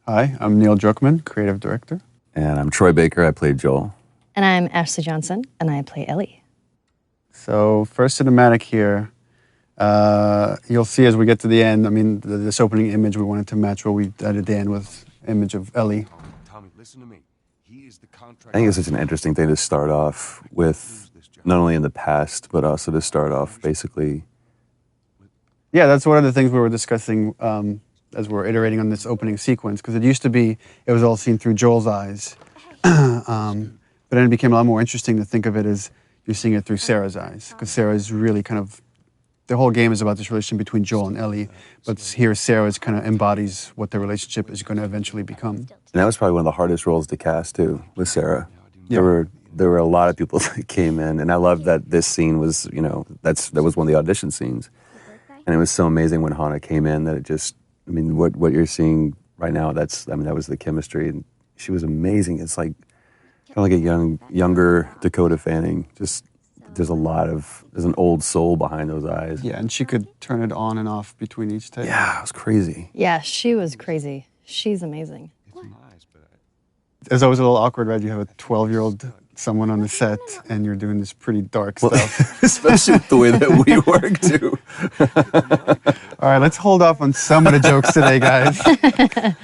Hi, I'm Neil Druckman, creative director. And I'm Troy Baker, I played Joel. And I'm Ashley Johnson, and I play Ellie. So first cinematic here, you'll see as we get to the end, I mean, this opening image, we wanted to match what we did at the end with image of Ellie. Tommy, listen to me. He is the contract. I think it's such an interesting thing to start off with, not only in the past, but also to start off basically. Yeah, that's one of the things we were discussing as we're iterating on this opening sequence, because it used to be, it was all seen through Joel's eyes. But then it became a lot more interesting to think of it as you're seeing it through Sarah's eyes, because Sarah is really kind of, the whole game is about this relationship between Joel and Ellie, but here Sarah kind of embodies what their relationship is going to eventually become. And that was probably one of the hardest roles to cast too, with Sarah. Yeah. There were a lot of people that came in, and I love that this scene was, that was one of the audition scenes. And it was so amazing when Hannah came in that it just, I mean, what you're seeing right now, that was the chemistry, and she was amazing. It's like, kind of like a younger Dakota Fanning. Just, there's an old soul behind those eyes. Yeah, and she could turn it on and off between each take. Yeah, it was crazy. Yeah, she was crazy. She's amazing. It's always a little awkward, right? You have a 12-year-old someone on the set, and you're doing this pretty dark stuff. Especially with the way that we work, too. All right, let's hold off on some of the jokes today, guys. Good.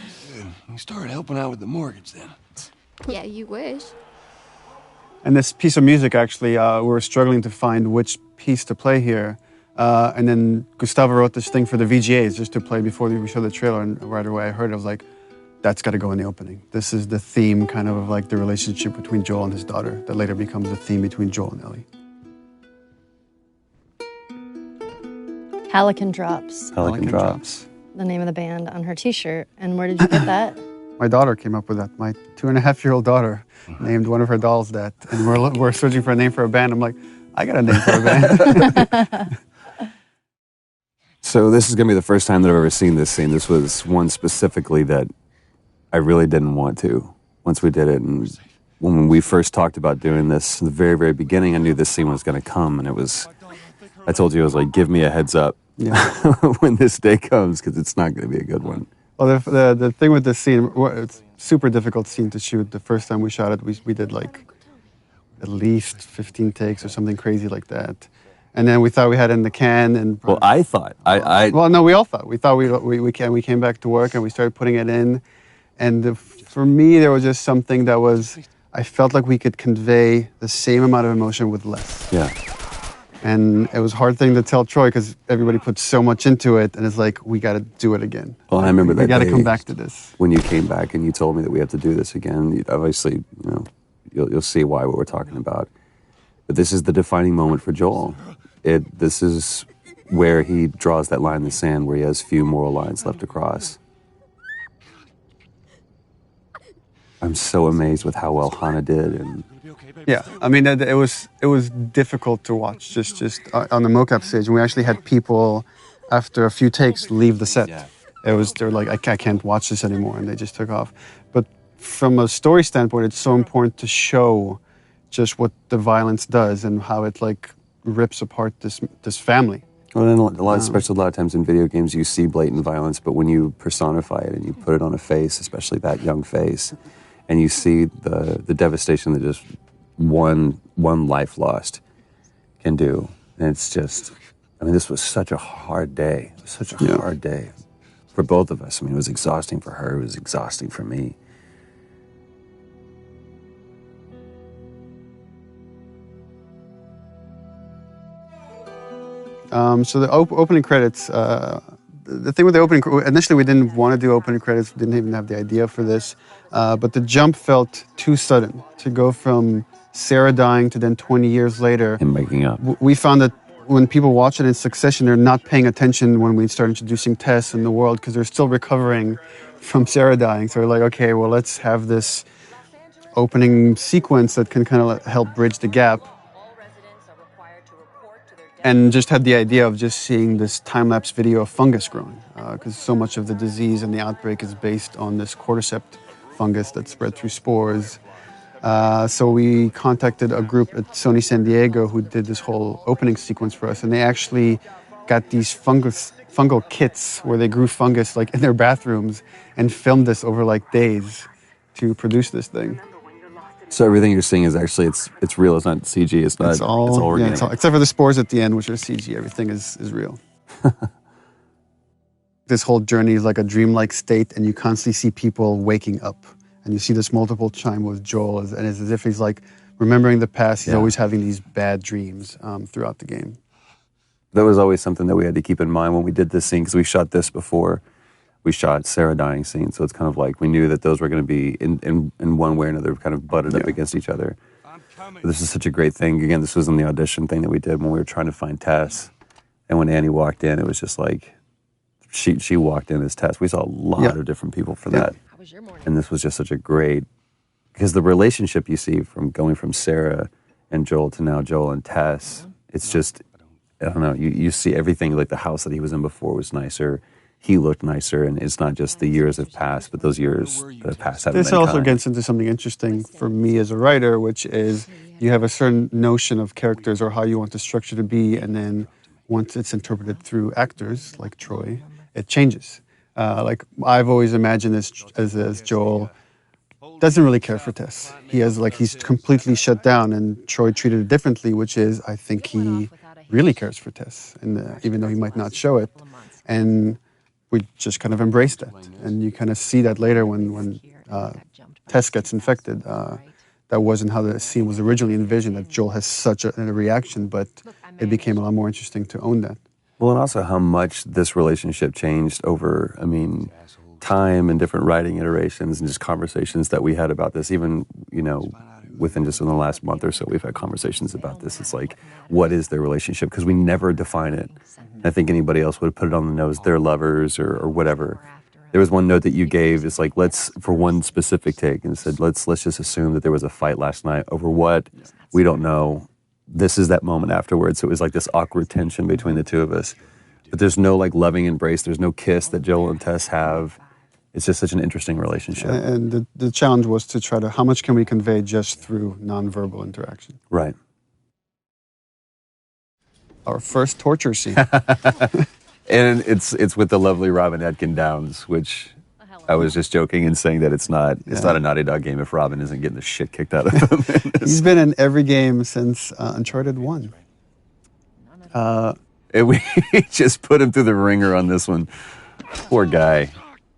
You started helping out with the mortgage then. Yeah, you wish. And this piece of music, actually, we were struggling to find which piece to play here. And then Gustavo wrote this thing for the VGAs just to play before we showed the trailer. And right away I heard it, I was like, that's got to go in the opening. This is the theme kind of like the relationship between Joel and his daughter that later becomes the theme between Joel and Ellie. Hallican Drops, Pelican Drops. the name of the band on her t-shirt. And where did you get that? My daughter came up with that. My 2.5-year-old daughter named one of her dolls that. And we're searching for a name for a band. I'm like, I got a name for a band. So this is going to be the first time that I've ever seen this scene. This was one specifically that I really didn't want to once we did it. And when we first talked about doing this in the very, very beginning, I knew this scene was going to come. And I told you, I was like, give me a heads up when this day comes, because it's not going to be a good one. Well, the thing with this scene, it's a super difficult scene to shoot. The first time we shot it, we did like at least 15 takes or something crazy like that. And then we thought we had it in the can. And Well, I thought. Well, no, we all thought. We thought we came back to work and we started putting it in. And for me, there was just something that was, I felt like we could convey the same amount of emotion with less. Yeah. And it was a hard thing to tell Troy because everybody put so much into it, and it's like, we got to do it again. Well, I remember that we got to day come back to this. when you came back and you told me that we have to do this again. Obviously, you'll see why what we're talking about. But this is the defining moment for Joel. This is where he draws that line in the sand, where he has few moral lines left to cross. I'm so amazed with how well Hannah did, and Yeah, I mean, it was difficult to watch just on the mocap stage. And we actually had people, after a few takes, leave the set. Yeah. They're like, I can't watch this anymore, and they just took off. But from a story standpoint, it's so important to show just what the violence does and how it like rips apart this family. well, then especially a lot of times in video games, you see blatant violence, but when you personify it and you put it on a face, especially that young face, and you see the devastation that just one life lost can do. And it's just, I mean, this was such a hard day. It was such a hard day for both of us. I mean, it was exhausting for her. It was exhausting for me. So the opening credits, the thing with the opening, initially we didn't want to do opening credits, didn't even have the idea for this, but the jump felt too sudden to go from Sarah dying to then 20 years later. And making up. We found that when people watch it in succession, they're not paying attention when we start introducing Tess in the world because they're still recovering from Sarah dying. So we're like, okay, well, let's have this opening sequence that can kind of help bridge the gap. And just had the idea of just seeing this time-lapse video of fungus growing, because so much of the disease and the outbreak is based on this cordyceps fungus that's spread through spores. So we contacted a group at Sony San Diego who did this whole opening sequence for us, and they actually got these fungal kits where they grew fungus like in their bathrooms and filmed this over like days to produce this thing. So everything you're seeing is actually it's real. It's not CG. It's not. It's all organic. Except for the spores at the end, which are CG. Everything is real. This whole journey is like a dreamlike state, and you constantly see people waking up, and you see this multiple chime with Joel, and it's as if he's like remembering the past. He's always having these bad dreams throughout the game. That was always something that we had to keep in mind when we did this scene, because we shot this before we shot Sarah dying scene. So it's kind of like we knew that those were going to be in one way or another kind of butted up against each other. But this is such a great thing. Again, this was in the audition thing that we did when we were trying to find Tess. And when Annie walked in, it was just like, she walked in as Tess. We saw a lot of different people for that. And this was just such a great, because the relationship you see from going from Sarah and Joel to now Joel and Tess, it's just, I don't know, you see everything, like the house that he was in before was nicer. He looked nicer, and it's not just the years have passed, but those years that have passed haven't been This also kind. gets into something interesting for me as a writer, which is you have a certain notion of characters or how you want the structure to be, and then once it's interpreted through actors like Troy, it changes. Like I've always imagined as Joel doesn't really care for Tess. He's completely shut down, and Troy treated it differently, which is I think he really cares for Tess, and even though he might not show it, and we just kind of embrace that. And you kind of see that later when Tess gets infected. That wasn't how the scene was originally envisioned, that Joel has such a reaction, but it became a lot more interesting to own that. Well, and also how much this relationship changed over, time and different writing iterations and just conversations that we had about this. Even, within just in the last month or so, we've had conversations about this. It's like, what is their relationship? Because we never define it. And I think anybody else would have put it on the nose, they're lovers or whatever. There was one note that you gave, it's like, for one specific take, and it said, let's just assume that there was a fight last night over what? We don't know. This is that moment afterwards. So it was like this awkward tension between the two of us. But there's no like loving embrace. There's no kiss that Joel and Tess have. It's just such an interesting relationship. And the challenge was to try to, how much can we convey just through nonverbal interaction? Right. Our first torture scene. And it's with the lovely Robin Atkin Downs, which I was just joking and saying that it's not a Naughty Dog game if Robin isn't getting the shit kicked out of him. He's been in every game since Uncharted 1. And we just put him through the ringer on this one. Poor guy.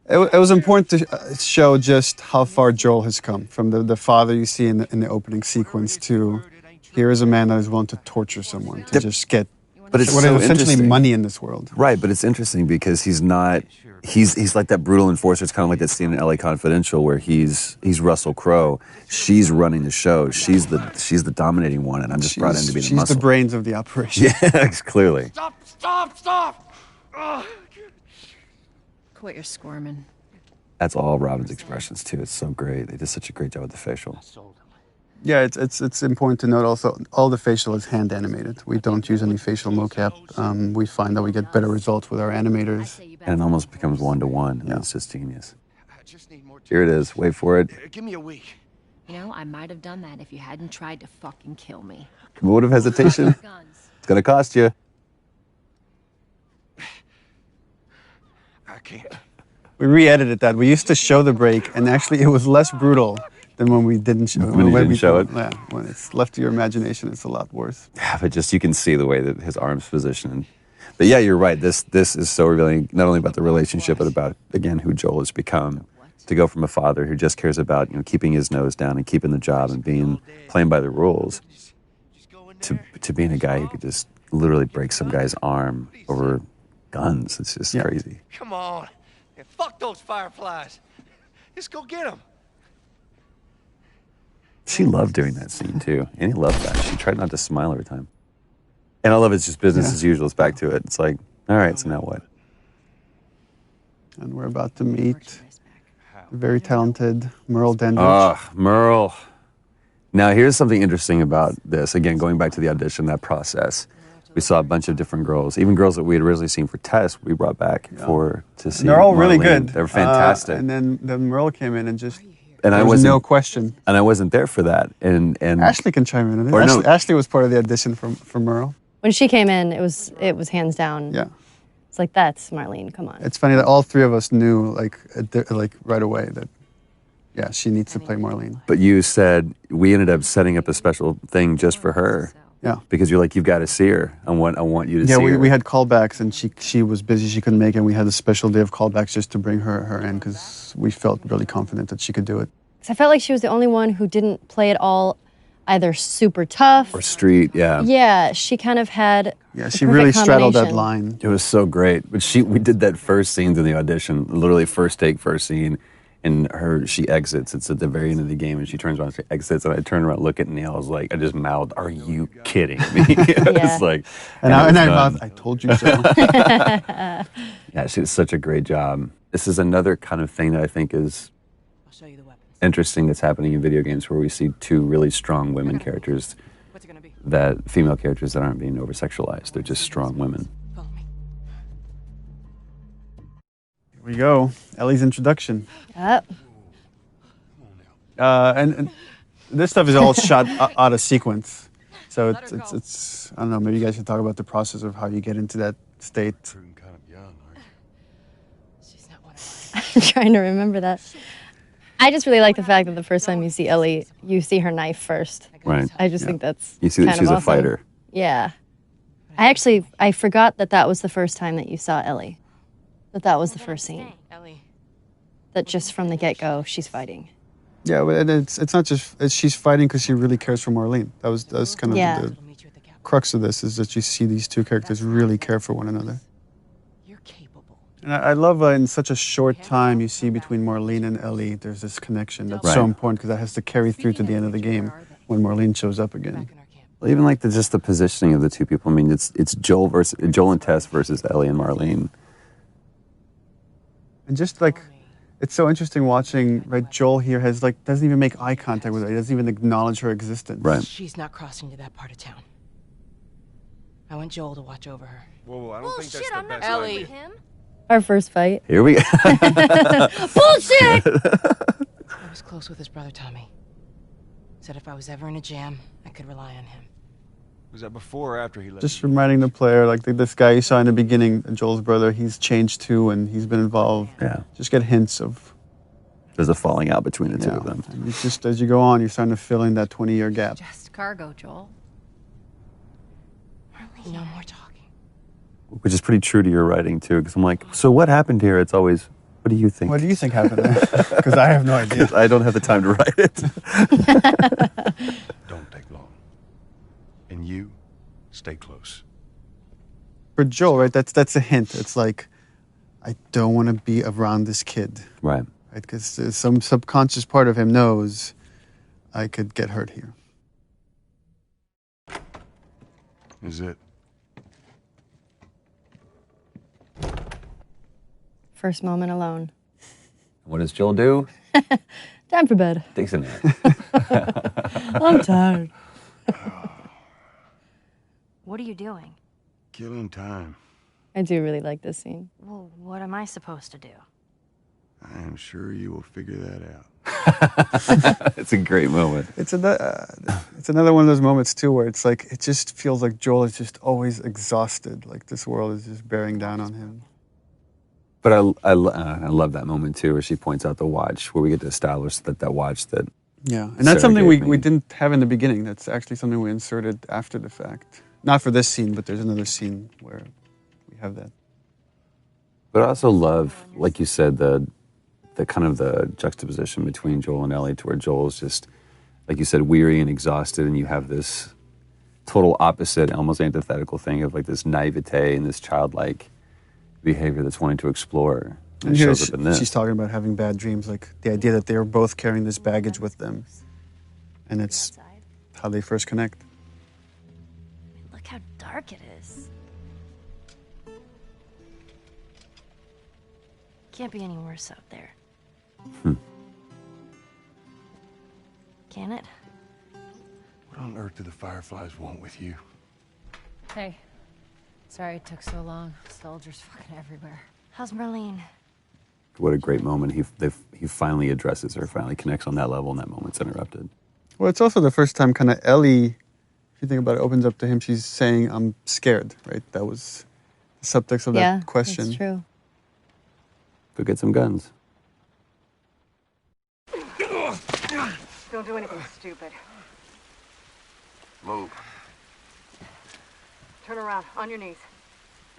It was important to show just how far Joel has come from the father you see in the opening sequence to here is a man that is willing to torture someone to just get but it's what so is essentially interesting. Money in this world. Right, but it's interesting because he's not. He's like that brutal enforcer. It's kind of like that scene in LA Confidential where he's Russell Crowe. She's running the show. She's the dominating one, and I'm just brought in to be the muscle. She's the brains of the operation. Yeah, clearly. Stop! Quit your squirming. That's all Robin's expressions too. It's so great. They did such a great job with the facial. Yeah, it's important to note also all the facial is hand animated. We don't use any facial mocap. We find that we get better results with our animators. And it almost becomes 1-to-1. Yeah. It's just genius. Here it is. Wait for it. Give me a week. I might have done that if you hadn't tried to fucking kill me. Vote of hesitation. It's gonna cost you. I can't. We re-edited that. We used to show the break, and actually it was less brutal than when we didn't show it. When you didn't show it? Yeah, when it's left to your imagination, it's a lot worse. Yeah, but just you can see the way that his arm's positioned. But yeah, you're right. This is so revealing, not only about the relationship, but about, again, who Joel has become. To go from a father who just cares about keeping his nose down and keeping the job and playing by the rules, to being a guy who could just literally break some guy's arm over guns. It's just crazy. Come on. Yeah, fuck those fireflies. Just go get them. She loved doing that scene too. Annie loved that. She tried not to smile every time. And I love it's just business as usual. It's back to it. It's like, all right, so now what? And we're about to meet very talented Merle Dandridge. Merle. Now, here's something interesting about this. Again, going back to the audition, that process. We saw a bunch of different girls, even girls that we had originally seen for Tess, we brought back to see. They're all really good. They're fantastic. And then Merle came in and just, and there was no question. And I wasn't there for that. And Ashley can chime in. Or Ashley was part of the audition for Merle. When she came in, it was hands down. Yeah. It's like, that's Marlene, come on. It's funny that all three of us knew, like right away that, yeah, she needs to play Marlene. But you said we ended up setting up a special thing just for her. Yeah. Because you're like, you've got to see her. I want you to see her. Yeah, we had callbacks, and she was busy. She couldn't make it. And we had a special day of callbacks just to bring her in because we felt really confident that she could do it. 'Cause I felt like she was the only one who didn't play it all either super tough. Or street, yeah. Yeah, she kind of had Yeah, the she perfect really straddled that combination. line. It was so great. But we did that first scene in the audition, literally first take, first scene. And she exits. It's at the very end of the game, and she turns around, she exits, and I turn around, look at Neil. I was like, I just mouthed, "Are you kidding me?" It's like, and I mouthed, "I told you so." Yeah, she did such a great job. This is another kind of thing that I think is interesting that's happening in video games, where we see two really strong women characters, female characters that aren't being over sexualized. They're just strong women. Here we go. Ellie's introduction. Yep. And this stuff is all shot out of sequence. So it's I don't know, maybe you guys should talk about the process of how you get into that state. I'm trying to remember that. I just really like the fact that the first time you see Ellie, you see her knife first. Right. I just think that's You see that kind she's of a awesome. fighter. Yeah. I forgot that was the first time that you saw Ellie. That was the first scene. That just from the get-go, she's fighting. Yeah, but it's not just she's fighting because she really cares for Marlene. That's kind of the crux of this, is that you see these two characters really care for one another. You're capable. And I love in such a short time you see between Marlene and Ellie, there's this connection that's so important because that has to carry through to the end of the game when Marlene shows up again. Well, even like just the positioning of the two people. I mean, it's Joel and Tess versus Ellie and Marlene. And just like, it's so interesting watching, right, Joel here doesn't even make eye contact with her. He doesn't even acknowledge her existence. Right. She's not crossing to that part of town. I want Joel to watch over her. Whoa, I don't think that's the best Ellie. idea. Him? Our first fight. Here we go. Bullshit! I was close with his brother, Tommy. Said if I was ever in a jam, I could rely on him. Was that before or after he left? Just reminding the player, like this guy you saw in the beginning, Joel's brother, he's changed too, and he's been involved. Yeah. Just get hints of. There's a falling out between the two of them. And it's just as you go on, you're starting to fill in that 20-year gap. Just cargo, Joel. No more talking. Which is pretty true to your writing too, because I'm like, so what happened here? It's always, what do you think? What do you think happened there? Because I have no idea. I don't have the time to write it. Don't take long. And you, stay close. For Joel, right, that's a hint. It's like, I don't want to be around this kid. Right. Right, because some subconscious part of him knows I could get hurt here. Is it? First moment alone. What does Joel do? Time for bed. Takes a nap. I'm tired. What are you doing? Killing time. I do really like this scene. Well, what am I supposed to do? I am sure you will figure that out. It's a great moment. It's another one of those moments too where it's like, it just feels like Joel is just always exhausted. Like this world is just bearing down on him. But I love that moment too, where she points out the watch, where we get to establish that watch that. Yeah, and Sarah that's something gave we me. didn't have in the beginning. That's actually something we inserted after the fact. Not for this scene, but there's another scene where we have that. But I also love, like you said, the kind of the juxtaposition between Joel and Ellie, to where Joel's just, like you said, weary and exhausted, and you have this total opposite, almost antithetical thing of like this naivete and this childlike behavior that's wanting to explore. And it here shows up in this. she's talking about having bad dreams, like the idea that they are both carrying this baggage with them, and it's how they first connect. Look how dark it is. Can't be any worse out there. Can it? What on earth do the Fireflies want with you? Hey. Sorry it took so long. Soldiers fucking everywhere. How's Marlene? What a great moment. He finally addresses her, finally connects on that level, and that moment's interrupted. Well, it's also the first time kind of Ellie If you think about it, opens up to him, she's saying, I'm scared, right? That was the subtext of that question. That's true. Go get some guns. Don't do anything stupid. Move. Turn around, on your knees.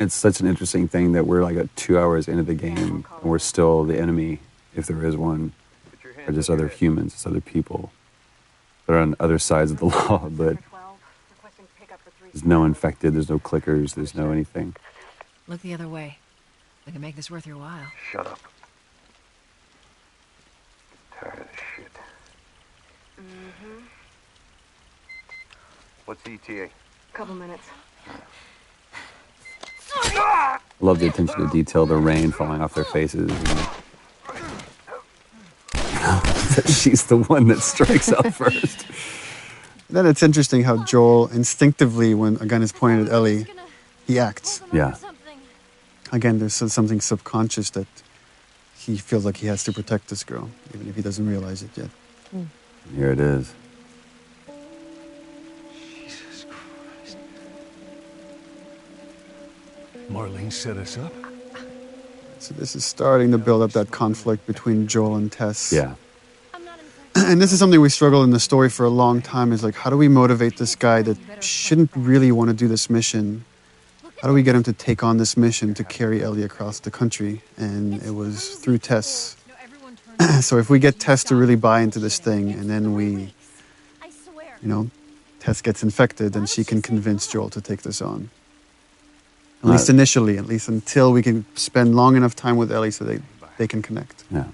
It's such an interesting thing that we're like 2 hours into the game and we're still the enemy, if there is one, or just other humans, just other people that are on other sides of the law, but there's no infected, there's no clickers, there's no anything. Look the other way. We can make this worth your while. Shut up. Tired of this shit. What's the ETA? Couple minutes. I love the attention to detail, the rain falling off their faces. She's the one that strikes out first. Then it's interesting how Joel instinctively, when a gun is pointed at Ellie, he acts. Yeah. Again, there's something subconscious that he feels like he has to protect this girl, even if he doesn't realize it yet. Here it is. Jesus Christ. Marlene set us up? So this is starting to build up that conflict between Joel and Tess. Yeah. And this is something we struggled in the story for a long time, is like, how do we motivate this guy that shouldn't really want to do this mission? How do we get him to take on this mission to carry Ellie across the country? And it was through Tess. So if we get Tess to really buy into this thing, and then we, Tess gets infected, then she can convince Joel to take this on. At least initially, at least until we can spend long enough time with Ellie so they can connect. Yeah.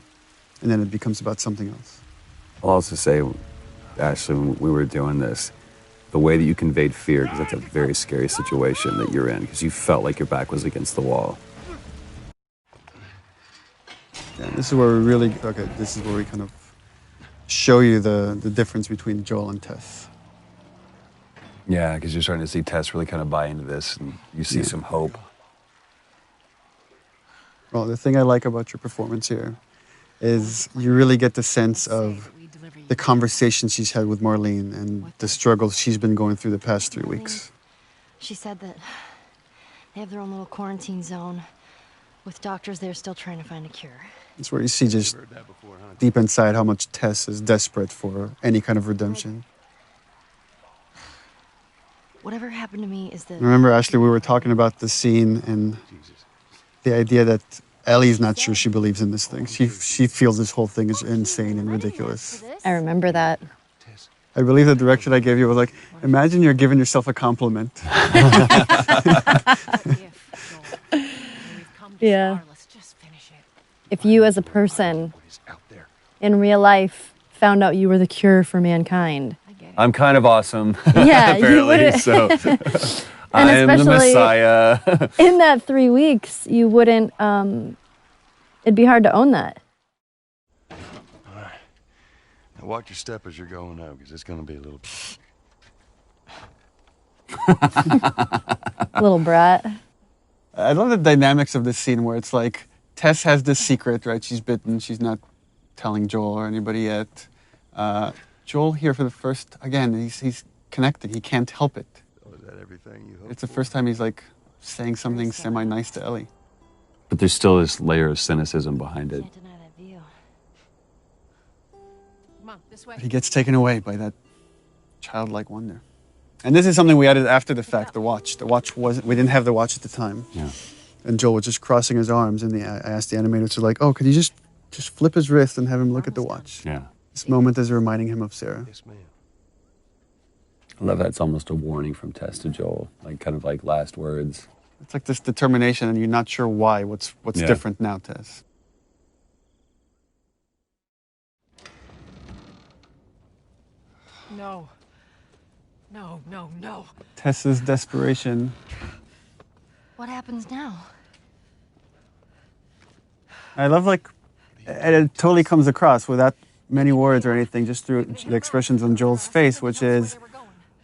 And then it becomes about something else. I'll also say, Ashley, when we were doing this, the way that you conveyed fear, because that's a very scary situation that you're in, because you felt like your back was against the wall. Yeah, this is where this is where we kind of show you the difference between Joel and Tess. Yeah, because you're starting to see Tess really kind of buy into this, and you see some hope. Well, the thing I like about your performance here is you really get the sense of the conversation she's had with Marlene and the struggles she's been going through the past 3 weeks. She said that they have their own little quarantine zone with doctors there still trying to find a cure. It's where you see just deep inside how much Tess is desperate for any kind of redemption. Whatever happened to me is that... Remember, Ashley, we were talking about the scene and the idea that Ellie's not sure she believes in this thing. She feels this whole thing is insane and ridiculous. I remember that. I believe the direction I gave you was like, imagine you're giving yourself a compliment. Yeah. If you as a person in real life found out you were the cure for mankind. I'm kind of awesome. Yeah, you wouldn't. So I am the Messiah. In that 3 weeks, you wouldn't, it'd be hard to own that. All right. Now watch your step as you're going out, because it's going to be a little... Little brat. I love the dynamics of this scene where it's like, Tess has this secret, right? She's bitten. She's not telling Joel or anybody yet. Joel here for the first, again, he's connected. He can't help it. Oh, is that everything you hope It's the first time he's like saying something semi-nice to Ellie. But there's still this layer of cynicism behind it. Can't deny that view. Come on, this way. But he gets taken away by that childlike wonder. And this is something we added after the fact, the watch. The watch wasn't, we didn't have the watch at the time. Yeah. And Joel was just crossing his arms, and I asked the animator to like, oh, could you just flip his wrist and have him look at the watch? Yeah. This moment is reminding him of Sarah. Yes, ma'am. I love that it's almost a warning from Tess to Joel, like kind of like last words. It's like this determination, and you're not sure why. What's different now, Tess? No. No, no, no. Tess's desperation. What happens now? I love and it totally comes across without many words or anything, just through the expressions on Joel's face, which is,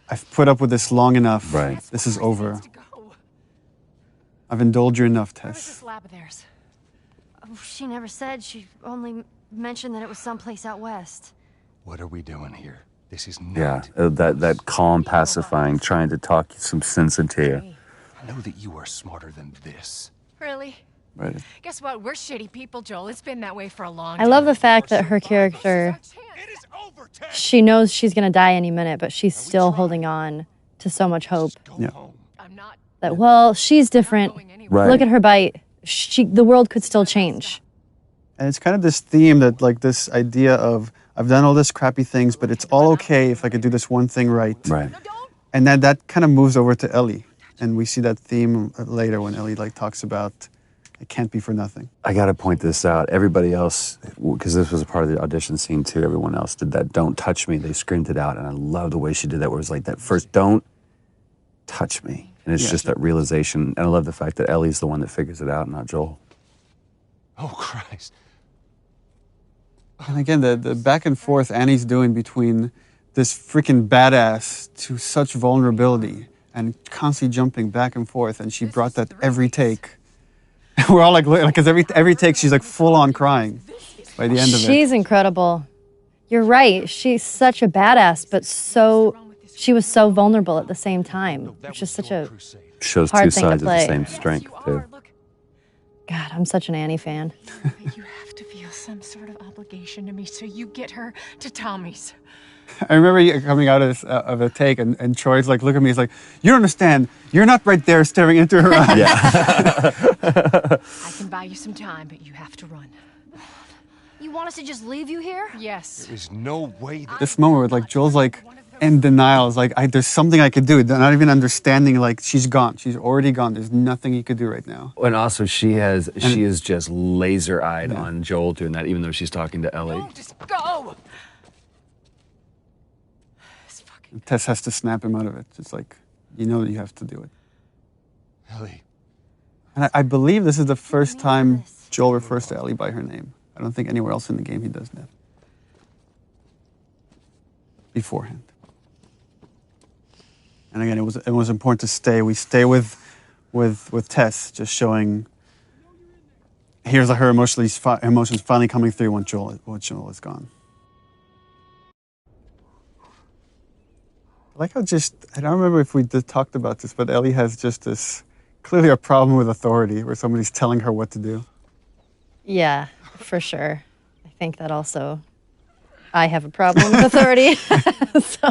I've put up with this long enough. Right. This is over. I've indulged you enough, Where's Tess. this lab of theirs? Oh, she never said. She only mentioned that it was someplace out west. What are we doing here? This is not. Yeah, that calm, pacifying, trying to talk some sense into you. I know that you are smarter than this. Really? Right. Guess what? We're shitty people, Joel. It's been that way for a long I time. love the fact that her character, It is over, Tess. she knows she's going to die any minute, but she's still holding on to so much hope Go Yeah. home. I'm not that, well, she's different. going anywhere. Right. Look at her bite. The world could still change. And it's kind of this theme that, like, this idea of, I've done all this crappy things, but it's all okay if I could do this one thing right. Right. And then that kind of moves over to Ellie. And we see that theme later when Ellie, like, talks about it can't be for nothing. I got to point this out. Everybody else, because this was a part of the audition scene too, everyone else did that "don't touch me." They screamed it out, and I love the way she did that, where it was like that first "don't touch me." And it's just that realization. And I love the fact that Ellie's the one that figures it out, not Joel. Oh, Christ. And again, the back and forth Annie's doing between this freaking badass to such vulnerability and constantly jumping back and forth. And she brought that every take. We're all like, because every take she's like full on crying by the end of it. She's incredible. You're right. She's such a badass, but she was so vulnerable at the same time. Which is such a, Shows hard two thing to sides of the play. same strength too. God, I'm such an Annie fan. You have to feel some sort of obligation to me, so you get her to Tommy's. I remember you coming out of a take, and Troy's like, look at me, he's like, you don't understand. You're not right there staring into her eyes. I can buy you some time, but you have to run. You want us to just leave you here? Yes. There's no way that... This moment where, like, Joel's like in denial. It's like, there's something I could do. Not even understanding, like, she's gone. She's already gone. There's nothing he could do right now. And also, she is just laser-eyed on Joel doing that, even though she's talking to Ellie. No, just go! Tess has to snap him out of it. It's like, you know that you have to do it. Ellie. And I believe this is the first time Joel refers to Ellie by her name. I don't think anywhere else in the game he does that. Beforehand. And again, it was important to stay. We stay with Tess, just showing. Here's her emotions finally coming through when Joel is gone. I like how I don't remember if we talked about this, but Ellie has just this, clearly a problem with authority, where somebody's telling her what to do. Yeah, for sure. I think that also, I have a problem with authority. So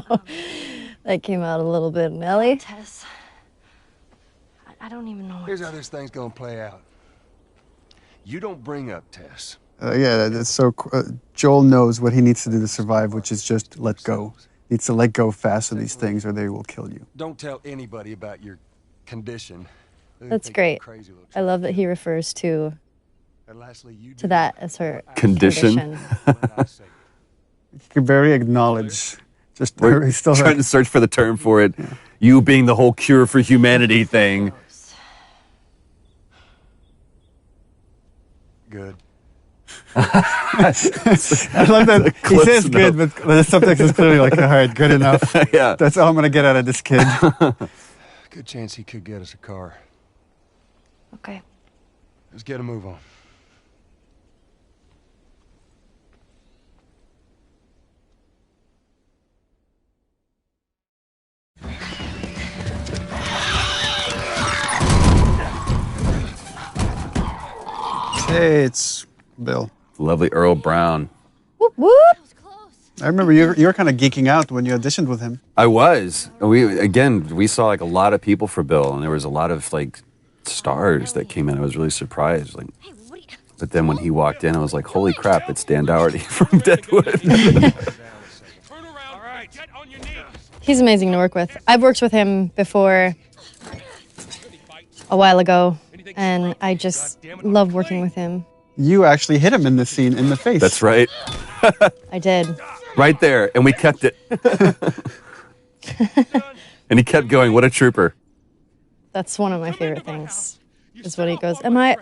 that came out a little bit in Ellie. Tess. I don't even know. Here's how this thing's gonna play out. You don't bring up Tess. Yeah, that's so. Joel knows what he needs to do to survive, which is just let go. Needs to let go fast of these things, or they will kill you. Don't tell anybody about your condition. That's great. I love that he refers to that as her Condition. You can very acknowledge. Just We're he's still trying to search for the term for it. Yeah. You being the whole cure for humanity thing. Good. I love that he says good, but the subtext is clearly like, all right, good enough. Yeah. That's all I'm gonna get out of this kid. Good chance he could get us a car. Okay. Let's get a move on. Hey, it's Bill. Lovely Earl Brown. Whoop whoop. I remember you were kind of geeking out when you auditioned with him. I was. We saw like a lot of people for Bill, and there was a lot of like stars that came in. I was really surprised. Like, but then when he walked in, I was like, holy crap, it's Dan Dougherty from Deadwood. He's amazing to work with. I've worked with him before a while ago, and I just love working with him. You actually hit him in this scene in the face. That's right. I did. Right there, and we kept it. And he kept going. What a trooper. That's one of my favorite things, is when he goes, am I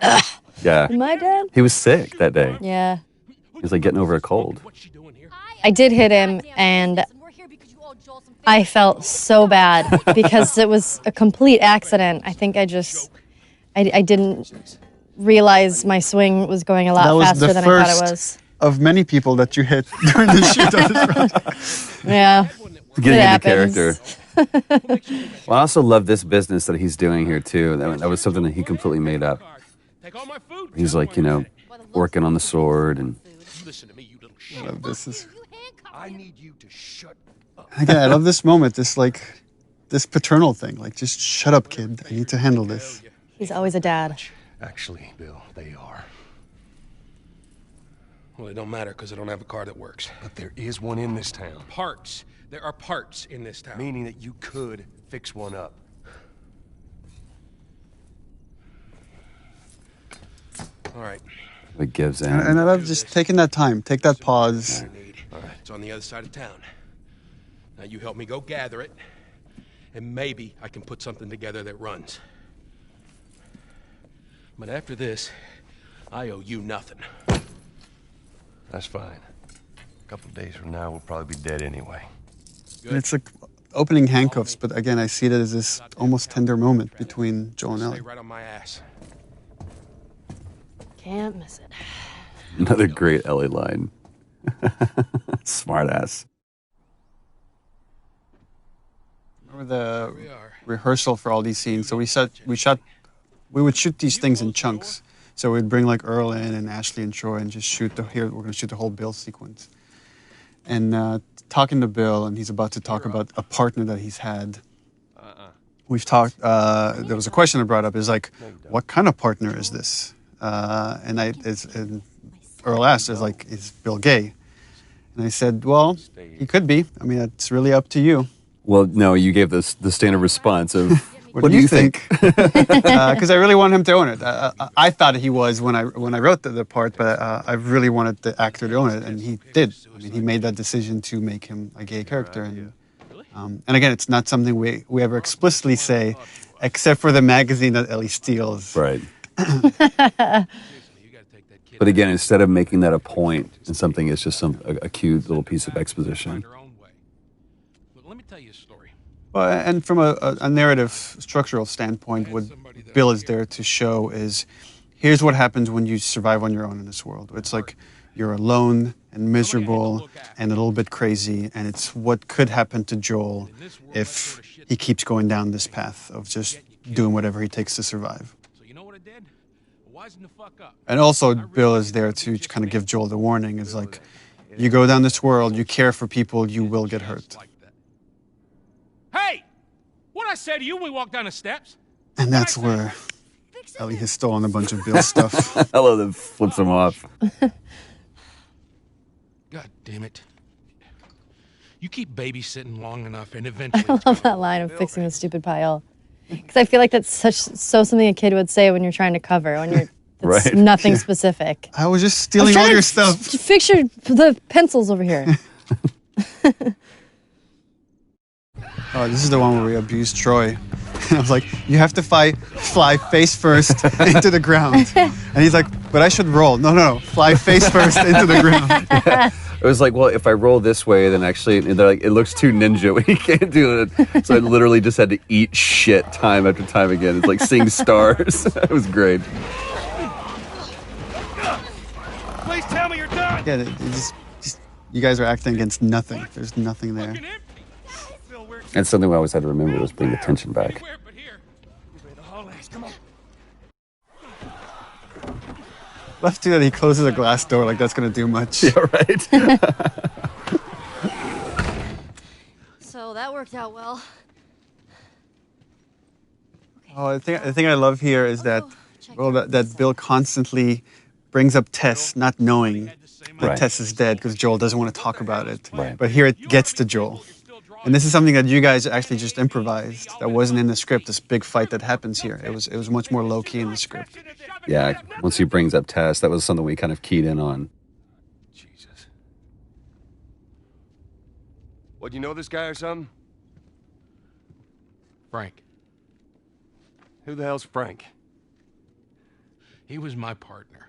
dead? He was sick that day. Yeah. He was like getting over a cold. I did hit him, and I felt so bad because it was a complete accident. I think I didn't realize my swing was going a lot faster than I thought it was. of many people that you hit during the shoot of this project. Yeah. Getting It into happens. character. Well, I also love this business that he's doing here too. That was something that he completely made up. He's like, working on the sword and. Listen to me, you little I shit. love this. I need you to shut up. Again, I love this moment, this paternal thing. Like, just shut up, kid. I need to handle this. He's always a dad. Actually, Bill, they are. Well, it don't matter because I don't have a car that works. But there is one in this town. Parts. There are parts in this town. Meaning that you could fix one up. All right. It gives in. And I love just taking that time, take that pause. All right. It's on the other side of town. Now you help me go gather it, and maybe I can put something together that runs. But after this, I owe you nothing. That's fine. A couple of days from now, we'll probably be dead anyway. And it's like opening handcuffs, but again, I see it as this almost tender moment between Joel and Stay Ellie. right on my ass. Can't miss it. Another great Ellie line. Smart ass. Remember the rehearsal for all these scenes? So we would shoot these things in chunks. So we'd bring like Earl in and Ashley and Troy and just we're going to shoot the whole Bill sequence. And talking to Bill, and he's about to talk about a partner that he's had. We've talked, there was a question I brought up, is like, what kind of partner is this? And Earl asked, is Bill gay? And I said, well, he could be. I mean, it's really up to you. Well, no, you gave the standard response of, what do you think? Because I really want him to own it. I thought he was when I wrote the part, but I really wanted the actor to own it, and he did. I mean, he made that decision to make him a gay character. And again, it's not something we ever explicitly say, except for the magazine that Ellie steals. Right. But again, instead of making that a point in something, it's just a cute little piece of exposition. Let me tell you a story. Well, and from a narrative structural standpoint, what Bill is there to show is, here's what happens when you survive on your own in this world. It's like you're alone and miserable and a little bit crazy, and it's what could happen to Joel if he keeps going down this path of just doing whatever he takes to survive. So you know what I did? Wisen the fuck up. And also, Bill is there to kind of give Joel the warning, is like, you go down this world, you care for people, you will get hurt. Hey! What'd I say to you when we walked down the steps? And that's where Ellie has stolen a bunch of Bill's stuff. I love that flips him off. God damn it. You keep babysitting long enough and eventually... I love that line of fixing the stupid pile. Because I feel like that's so something a kid would say when you're trying to cover, when you're Right. nothing specific. I was just stealing all your stuff. Fix the pencils over here. Oh, this is the one where we abused Troy. And I was like, you have to fly face first into the ground. And he's like, but I should roll. No, fly face first into the ground. Yeah. It was like, well, if I roll this way, then actually, they're like, it looks too ninja when you can't do it. So I literally just had to eat shit time after time again. It's like seeing stars. It was great. Please tell me you're done! Yeah, just you guys are acting against nothing. There's nothing there. And something we always had to remember was bring the tension back. Left to that he closes a glass door like that's going to do much. Yeah, right. So that worked out well. Oh, the thing I love here is that, that Bill constantly brings up Tess, not knowing that Right. Tess is dead because Joel doesn't want to talk about it. Right. But here it gets to Joel. And this is something that you guys actually just improvised. That wasn't in the script, this big fight that happens here. It was much more low-key in the script. Yeah, once he brings up Tess, that was something we kind of keyed in on. Jesus. What, you know this guy or something? Frank. Who the hell's Frank? He was my partner.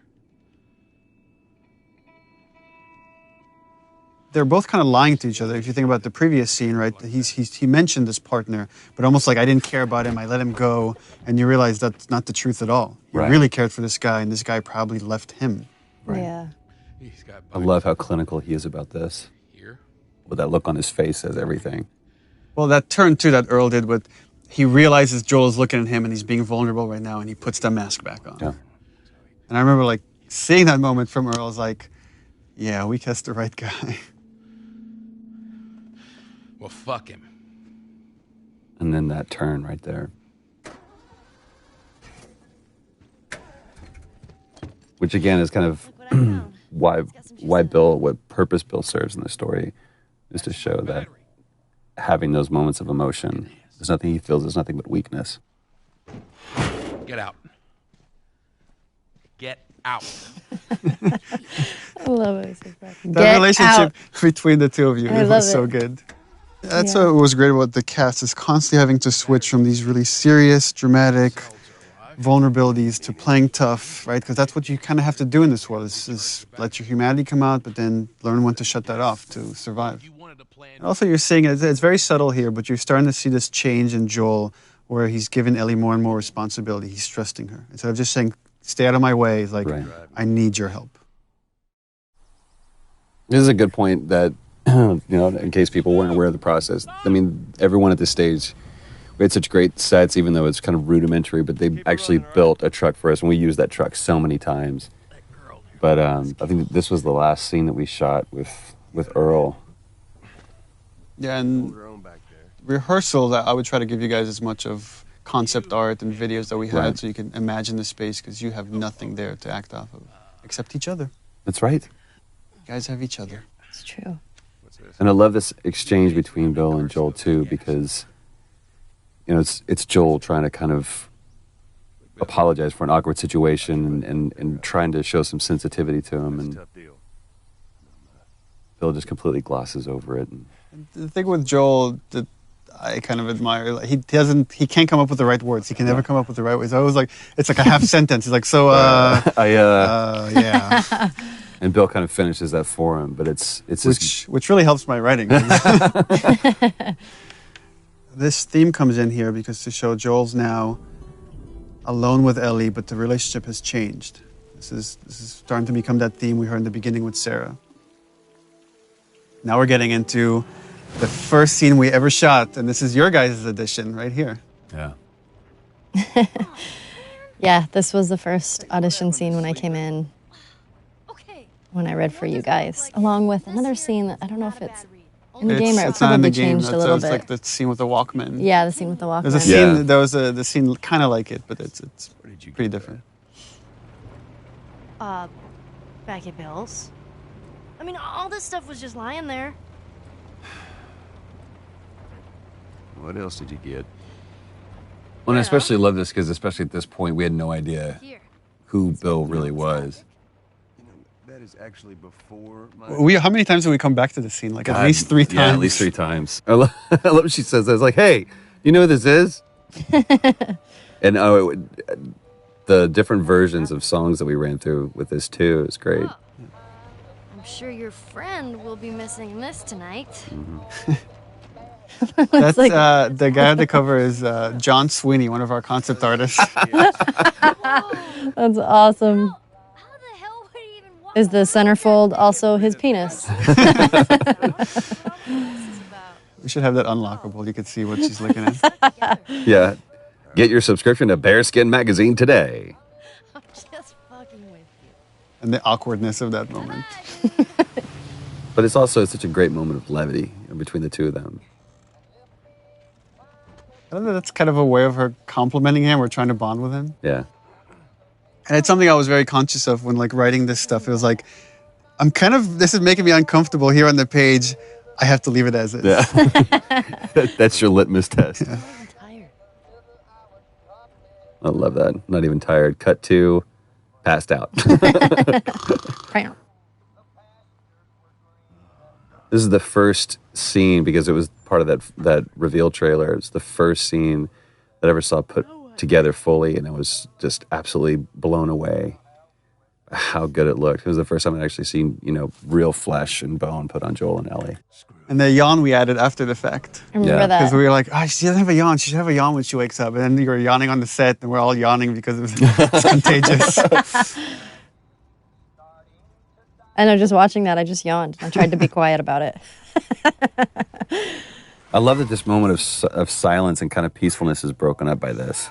They're both kind of lying to each other. If you think about the previous scene, right? He mentioned this partner, but almost like, I didn't care about him, I let him go, and you realize that's not the truth at all. He Right. really cared for this guy, and this guy probably left him. Yeah. He's got I love how clinical he is about this. here. With that look on his face says everything. Well, that turn too that Earl did with, he realizes Joel's looking at him and he's being vulnerable right now, and he puts the mask back on. Yeah. And I remember like seeing that moment from Earl. I was like, yeah, we cast the right guy. Well, fuck him. And then that turn right there. Which again is kind of why Bill, what purpose Bill serves in the story, is to show that having those moments of emotion, there's nothing he feels, there's nothing but weakness. Get out. Get out. I love it. That relationship between the two of you I was love so it. good. That's what was great about the cast, is constantly having to switch from these really serious, dramatic vulnerabilities to playing tough, right? Because that's what you kind of have to do in this world, is let your humanity come out, but then learn when to shut that off to survive. And also, you're seeing, it's very subtle here, but you're starting to see this change in Joel, where he's giving Ellie more and more responsibility. He's trusting her. Instead of just saying, stay out of my way, he's like, Right. I need your help. This is a good point that, in case people weren't aware of the process. I mean, everyone at this stage, we had such great sets, even though it's kind of rudimentary, but they actually built a truck for us, and we used that truck so many times. But I think this was the last scene that we shot with Earl. Yeah, and rehearsals, I would try to give you guys as much of concept art and videos that we had, Right. so you can imagine the space, because you have nothing there to act off of, except each other. That's right. You guys have each other. It's true. And I love this exchange between Bill and Joel, too, because, it's Joel trying to kind of apologize for an awkward situation and trying to show some sensitivity to him, and Bill just completely glosses over it. And The thing with Joel that I kind of admire, like, he can't come up with the right words. He can never come up with the right words. I always it's like a half sentence. He's like, so, yeah. And Bill kind of finishes that for him, but it's Which really helps my writing. This theme comes in here because to show Joel's now alone with Ellie, but the relationship has changed. This is starting to become that theme we heard in the beginning with Sarah. Now we're getting into the first scene we ever shot, and this is your guys' edition right here. Yeah. Yeah, this was the first audition scene when I came in, when I read for you guys, along with another scene that I don't know if it's in the game or it It's not in the probably game. changed a little It's bit. like the scene with the Walkman. Yeah, the scene with the Walkman. There's a scene. There was the scene kind of like it, but it's pretty different. Back at Bill's. I mean, all this stuff was just lying there. What else did you get? Well, and I especially love this because, especially at this point, we had no idea who Bill really was. That is actually before my... How many times did we come back to this scene? Like God, at least 3 times. Yeah, at least 3 times. I love what she says. I was like, hey, you know who this is? And the different versions of songs that we ran through with this, too, is great. I'm sure your friend will be missing this tonight. That's the guy on the cover is John Sweeney, one of our concept artists. That's awesome. Is the centerfold also his penis? We should have that unlockable. You could see what she's looking at. Yeah. Get your subscription to Bearskin Magazine today. I'm just fucking with you. And the awkwardness of that moment. But it's also such a great moment of levity between the two of them. I don't know, that's kind of a way of her complimenting him or trying to bond with him. Yeah. And it's something I was very conscious of when writing this stuff. It was like, this is making me uncomfortable here on the page. I have to leave it as is. Yeah. That's your litmus test. Yeah. I'm tired. I love that. Not even tired. Cut to passed out. This is the first scene, because it was part of that reveal trailer. It's the first scene that I ever saw put together fully, and I was just absolutely blown away how good it looked. It was the first time I'd actually seen, real flesh and bone put on Joel and Ellie. And the yawn we added after the fact. I remember that. Because we were like, she doesn't have a yawn. She should have a yawn when she wakes up. And then you were yawning on the set, and we're all yawning because it's contagious. I know, just watching that, I just yawned. I tried to be quiet about it. I love that this moment of silence and kind of peacefulness is broken up by this.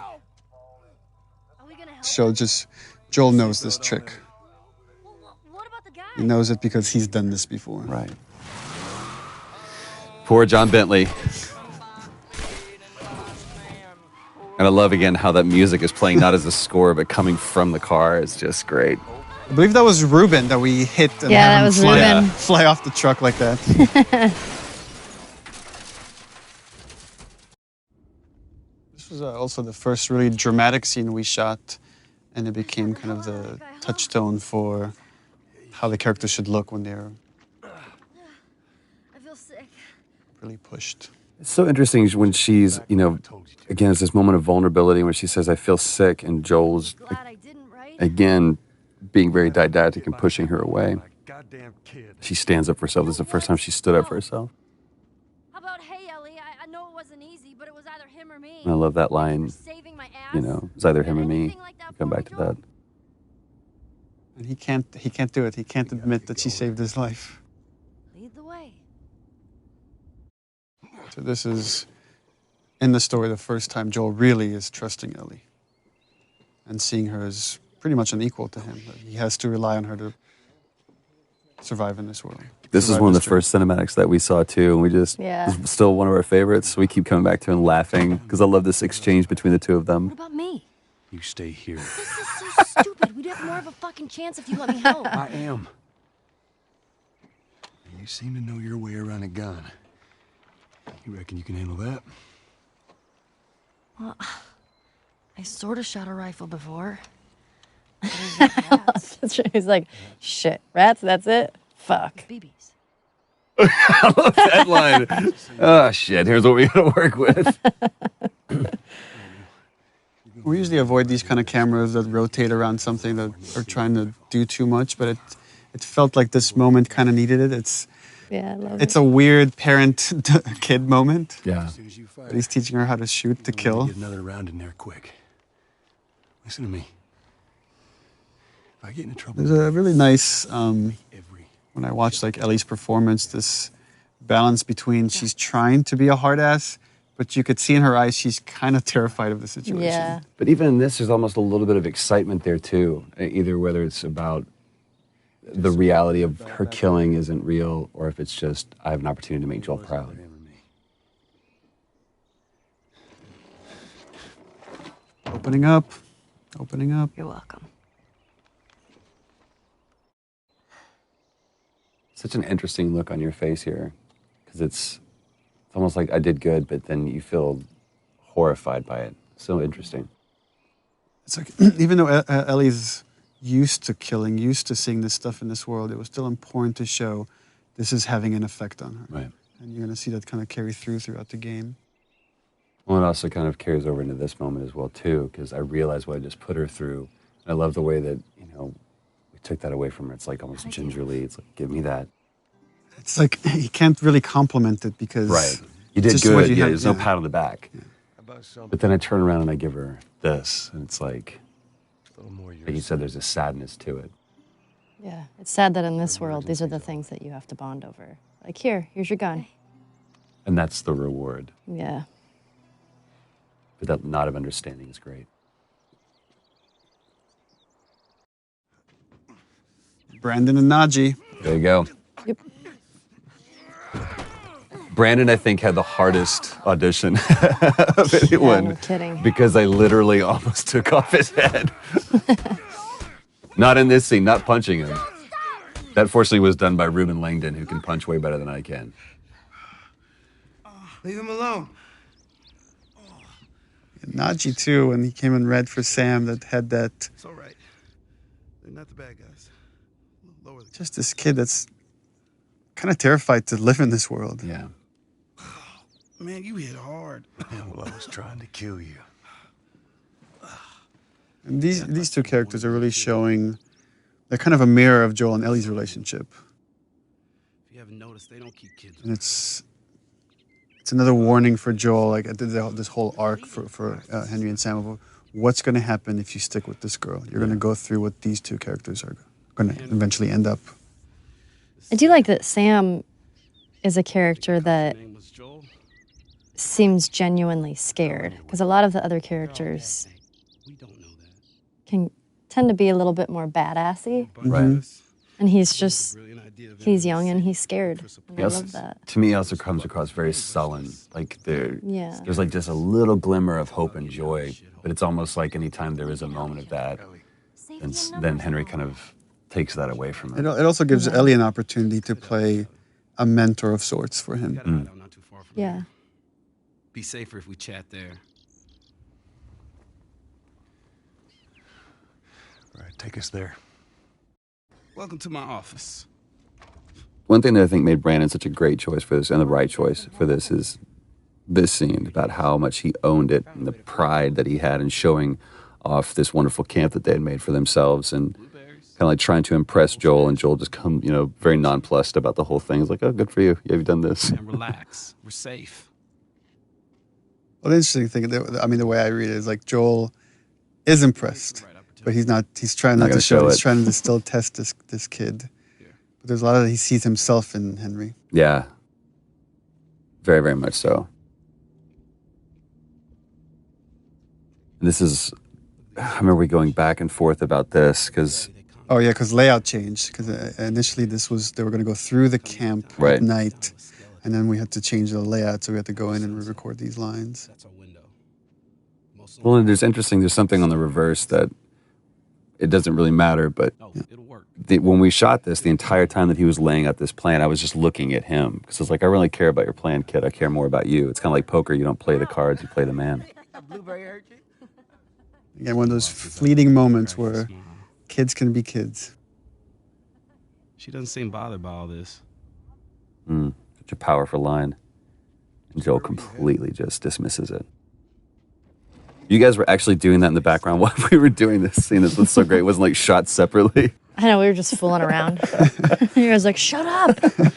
So Joel knows this trick. He knows it because he's done this before. Right. Poor John Bentley. And I love again how that music is playing not as a score but coming from the car. It's just great. I believe that was Ruben that we hit and Yeah, had that him was fly, Ruben. fly off the truck like that. This was also the first really dramatic scene we shot, and it became kind of the touchstone for how the characters should look when they're I feel sick. really pushed. It's so interesting when she's, you know, again, it's this moment of vulnerability when she says, I feel sick, and Joel's, Glad I didn't, right? again, being very didactic and pushing her away. She stands up for herself. This is the first time she stood up for herself. How about, hey, Ellie, I know it wasn't easy, but it was either him or me. And I love that line, Saving my ass. you know, it's either him or me. Come back to that. And he can't do it. He can't admit that she saved his life. Lead the way. So this is, in the story, the first time Joel really is trusting Ellie and seeing her as pretty much an equal to him. He has to rely on her to survive in this world. This is one of the first cinematics that we saw too, and we just, it's still one of our favorites. We keep coming back to it and laughing because I love this exchange between the two of them. What about me? You stay here. This is so stupid. We'd have more of a fucking chance if you let me help. I am. You seem to know your way around a gun. You reckon you can handle that? Well, I sort of shot a rifle before. He's like, shit, rats, that's it? Fuck. BBs. I love that line. Oh, shit, here's what we gotta work with. We usually avoid these kind of cameras that rotate around something that are trying to do too much, but it felt like this moment kind of needed it. Yeah, I love It's a weird parent-kid moment. Yeah. But he's teaching her how to shoot, to kill. Get another round in there quick. Listen to me. If I get into trouble, There's a really nice, when I watched like Ellie's performance, this balance between she's trying to be a hard ass, but you could see in her eyes she's kind of terrified of the situation. Yeah. But even in this, there's almost a little bit of excitement there too. Either whether it's about the reality of her killing isn't real, or if it's just, I have an opportunity to make Joel proud. Opening up. Opening up. You're welcome. Such an interesting look on your face here, because it's almost like I did good, but then you feel horrified by it. So interesting. It's like, even though Ellie's used to killing, used to seeing this stuff in this world, it was still important to show this is having an effect on her. Right. And you're going to see that kind of carry throughout the game. Well, it also kind of carries over into this moment as well, too, because I realized what I just put her through. And I love the way that, you know, we took that away from her. It's like almost gingerly. It's like, give me that. It's like, you can't really compliment it because... Right. You did just what good. you Yeah, had- there's no pat on the back. Yeah. But then I turn around and I give her this, and it's like you said, there's a sadness to it. Yeah, it's sad that in this world, these are the things that you have to bond over. Like, here's your gun. And that's the reward. Yeah. But that knot of understanding is great. Brandon and Najee. There you go. Yep. Brandon, I think, had the hardest audition of anyone. Yeah, no kidding. Because I literally almost took off his head. Not in this scene, not punching him. That fortunately was done by Ruben Langdon, who can punch way better than I can. Leave him alone. And Najee, too, when he came in red for Sam, that had that... It's all right. They're not the bad guys. Lower the... Just this kid that's kind of terrified to live in this world. Yeah. Man, you hit hard. Yeah, well, I was trying to kill you. And these two characters are really showing... They're kind of a mirror of Joel and Ellie's relationship. If you haven't noticed, they don't keep kids. And it's another warning for Joel, like this whole arc for Henry and Sam of what's going to happen if you stick with this girl. You're going to go through what these two characters are going to eventually end up. I do like that Sam is a character that seems genuinely scared, because a lot of the other characters can tend to be a little bit more badassy. Right. And he's young and he's scared. And I love that. To me, he also comes across very sullen. Like Yeah. there's like just a little glimmer of hope and joy, but it's almost like anytime there is a moment of that, then Henry kind of takes that away from him. It also gives Ellie an opportunity to play a mentor of sorts for him. Yeah. Be safer if we chat there. All right, take us there. Welcome to my office. One thing that I think made Brandon such a great choice for this, and the right choice for this, is this scene about how much he owned it and the pride that he had in showing off this wonderful camp that they had made for themselves, and kind of like trying to impress Joel, and Joel just come, very nonplussed about the whole thing. He's like, "Oh, good for you. Yeah, you've done this." And relax. We're safe. Well, the interesting thing, the way I read it is like Joel is impressed, but he's not. He's trying not to show it. He's trying to still test this kid. But there's a lot of he sees himself in Henry. Yeah. Very, very much so. And this is, I remember going back and forth about this because... Oh, yeah, because layout changed. Because initially they were going to go through the camp at night, and then we had to change the layout, so we had to go in and re-record these lines. Well, and there's something on the reverse that it doesn't really matter, but when we shot this, the entire time that he was laying out this plan, I was just looking at him. Because I was like, I really care about your plan, kid. I care more about you. It's kind of like poker. You don't play the cards, you play the man. Again, one of those fleeting moments where kids can be kids. She doesn't seem bothered by all this. Such a powerful line. And Joel completely just dismisses it. You guys were actually doing that in the background while we were doing this scene. This was so great. It wasn't like shot separately. I know, we were just fooling around. You guys like, shut up! It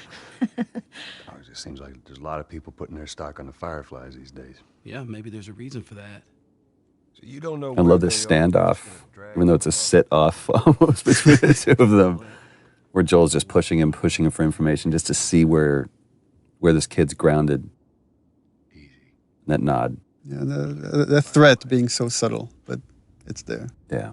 just seems like there's a lot of people putting their stock on the Fireflies these days. Yeah, maybe there's a reason for that. So you don't know. I love this standoff, even though it's a sit-off almost between the two of them, where Joel's just pushing him for information just to see where this kid's grounded. Easy. That nod. Yeah, the threat being so subtle, but it's there. Yeah.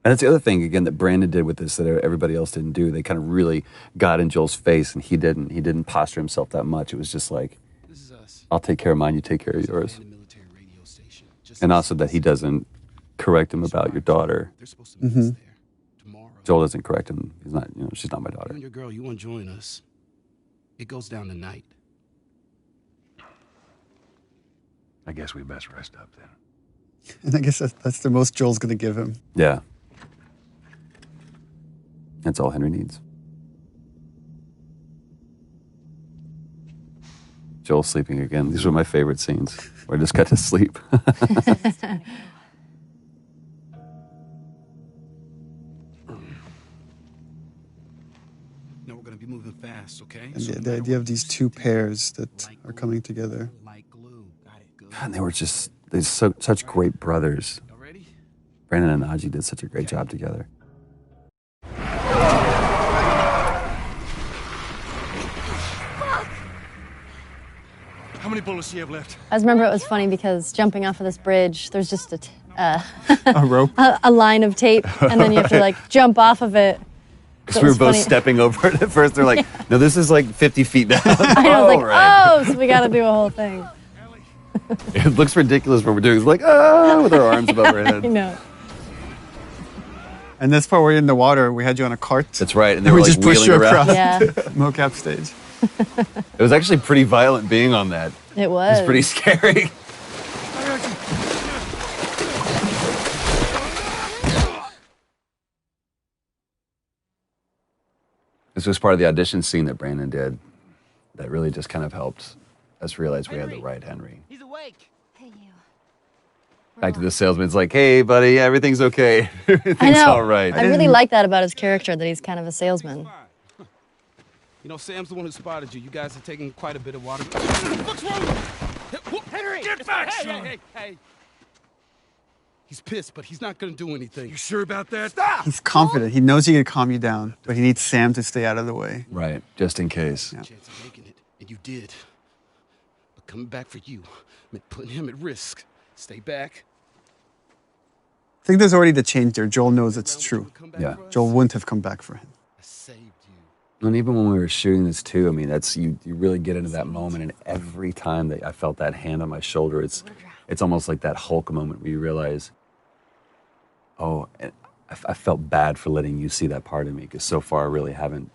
And that's the other thing, again, that Brandon did with this that everybody else didn't do. They kind of really got in Joel's face, and he didn't. He didn't posture himself that much. It was just like, I'll take care of mine, you take care of yours. And also that he doesn't correct him about your daughter. Mm-hmm. Joel doesn't correct him. He's not, she's not my daughter. You and your girl, you want to join us. It goes down tonight. I guess we best rest up then. And I guess that's the most Joel's going to give him. Yeah. That's all Henry needs. Joel sleeping again. These were my favorite scenes where I just got to sleep. No, we're going to be moving fast, okay? And the idea of these two pairs that are coming together. And they're such great brothers. Brandon and Aji did such a great job together. How many bullets do you have left? I just remember it was funny because jumping off of this bridge, there's just a rope, a line of tape, and then you have to like jump off of it. Because we were both stepping over it at first. They're like, no, this is like 50 feet down. I was like, so we got to do a whole thing. It looks ridiculous what we're doing. It's like, with our arms above our head. I know. And this part, we're in the water. We had you on a cart. That's right. And they were we like just pushed you around. across mocap stage. It was actually pretty violent being on that. It was. It was pretty scary. This was part of the audition scene that Brandon did that really just kind of helped us realize we had the right Henry. He's awake. Hey, you. Back to the salesman. It's like, hey, buddy, everything's okay. Everything's all right. I really like that about his character, that he's kind of a salesman. You know, Sam's the one who spotted you. You guys are taking quite a bit of water. What's wrong? Henry! Get back, son! Hey! He's pissed, but he's not gonna do anything. You sure about that? Stop! He's confident. He knows he can calm you down, but he needs Sam to stay out of the way. Right, just in case. Yeah. Chance of making it, and you did. But coming back for you meant putting him at risk. Stay back. I think there's already the change there. Joel knows it's true. Yeah. Joel wouldn't have come back for him. I saved you. And even when we were shooting this too, I mean, that's you really get into that moment, and every time that I felt that hand on my shoulder, it's almost like that Hulk moment where you realize, oh, I felt bad for letting you see that part of me, because so far I really haven't,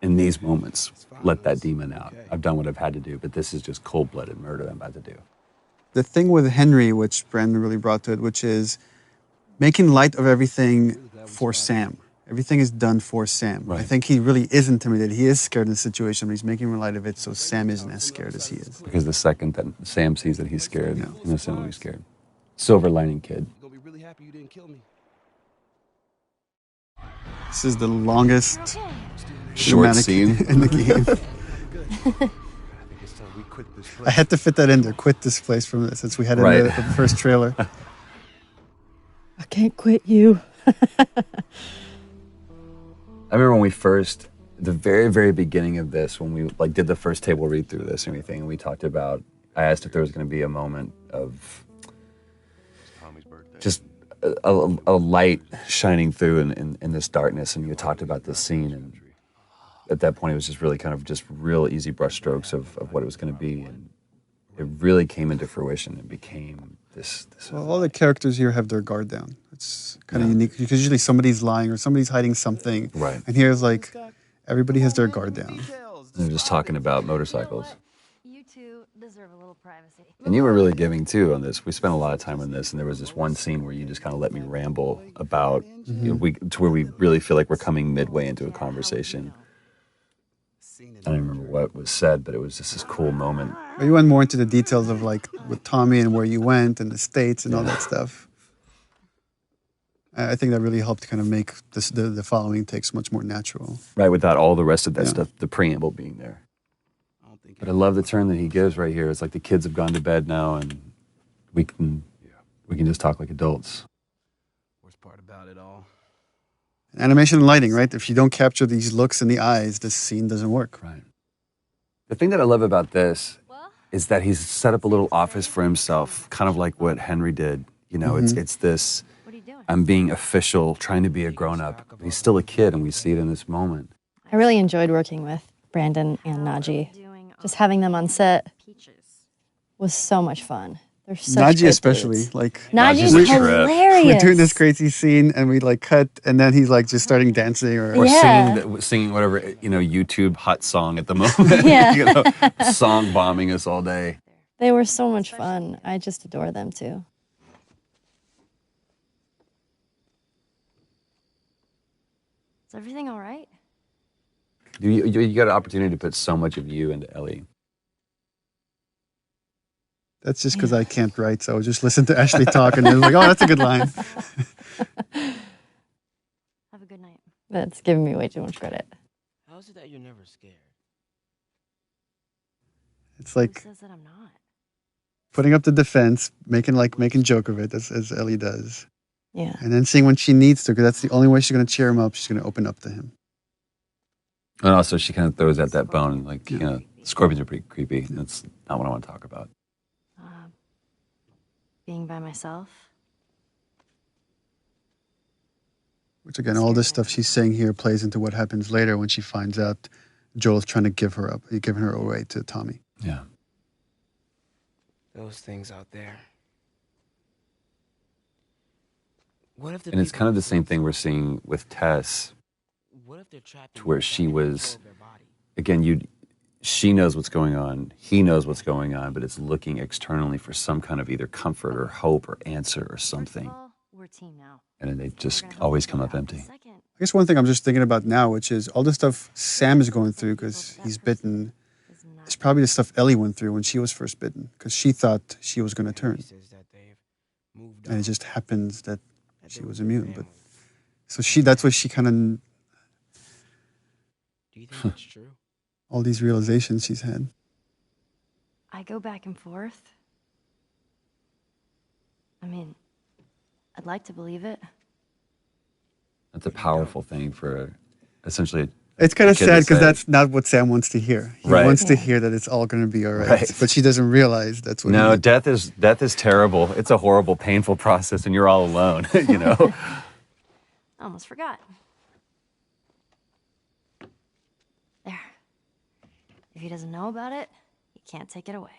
in these moments, let that demon out. I've done what I've had to do, but this is just cold-blooded murder I'm about to do. The thing with Henry, which Brandon really brought to it, which is making light of everything for Sam. Everything is done for Sam. Right. I think he really is intimidated. He is scared in the situation, but he's making light of it so Sam isn't as scared as he is. Because the second that Sam sees that he's scared, Sam will be scared. Silver lining kid. You're gonna be really happy you didn't kill me. This is the longest Short dramatic scene in the game. I had to fit that in there. Quit this place from this, since we had it in the first trailer. I can't quit you. I remember when we first, the very, very beginning of this, when we like did the first table read through this and everything, and we talked about, I asked if there was going to be a moment of just a light shining through in this darkness, and you talked about this scene, and at that point it was just really kind of just real easy brushstrokes of what it was going to be, and it really came into fruition and became this Well, all the characters here have their guard down. It's kind of unique, because usually somebody's lying or somebody's hiding something. Right. And here's like, everybody has their guard down. They're just talking about motorcycles. You two deserve a little privacy. And you were really giving too on this. We spent a lot of time on this, and there was this one scene where you just kind of let me ramble about, you know, to where we really feel like we're coming midway into a conversation. I don't remember what was said, but it was just this cool moment. But you went more into the details of like with Tommy and where you went and the States and all that stuff. I think that really helped kind of make this, the following takes much more natural. Right, without all the rest of that stuff, the preamble being there. But I love the turn that he gives right here. It's like the kids have gone to bed now, and we can just talk like adults. Worst part about it all. Animation and lighting, right? If you don't capture these looks in the eyes, this scene doesn't work. Right. The thing that I love about this is that he's set up a little office for himself, kind of like what Henry did. You know, it's this, I'm being official, trying to be a grown-up. But he's still a kid, and we see it in this moment. I really enjoyed working with Brandon and Najee. Just having them on set was so much fun. They're such Najee great especially, dudes. like Najee's we're hilarious. doing this crazy scene, and we like cut, and then he's like just starting dancing or Singing whatever, you know, YouTube hot song at the moment. Yeah. You know, song bombing us all day. They were so much fun. I just adore them too. Is everything all right? You got an opportunity to put so much of you into Ellie. That's just because I can't write, so I just listen to Ashley talk, and then like, oh, that's a good line. Have a good night. That's giving me way too much credit. How is it that you're never scared? It's like Who says that I'm not? putting up the defense, making joke of it, as Ellie does. Yeah. And then seeing when she needs to, because that's the only way she's going to cheer him up. She's going to open up to him. And also, she kind of throws out that bone, like, you know, scorpions are pretty creepy. That's not what I want to talk about. Being by myself. Which again, all this stuff she's saying here plays into what happens later when she finds out Joel's trying to give her up, giving her away to Tommy. Yeah. Those things out there. What if And it's kind of the same thing we're seeing with Tess, to where she was, again, she knows what's going on, he knows what's going on, but it's looking externally for some kind of either comfort or hope or answer or something. We're a team now. And then they just always come up empty. I guess one thing I'm just thinking about now, which is all the stuff Sam is going through because he's bitten, is probably the stuff Ellie went through when she was first bitten, because she thought she was going to turn. And it just happens that she was immune. But so that's what she kind of... Do you think that's true? All these realizations she's had. I go back and forth. I mean, I'd like to believe it. That's a powerful thing for essentially. It's kind of kid to sad because say. that's not what Sam wants to hear. He Right. wants to Yeah. hear that it's all going to be all right. Right. But she doesn't realize that's what No, he death is terrible. It's a horrible, painful process, and you're all alone. You know. I almost forgot. There. If he doesn't know about it, he can't take it away.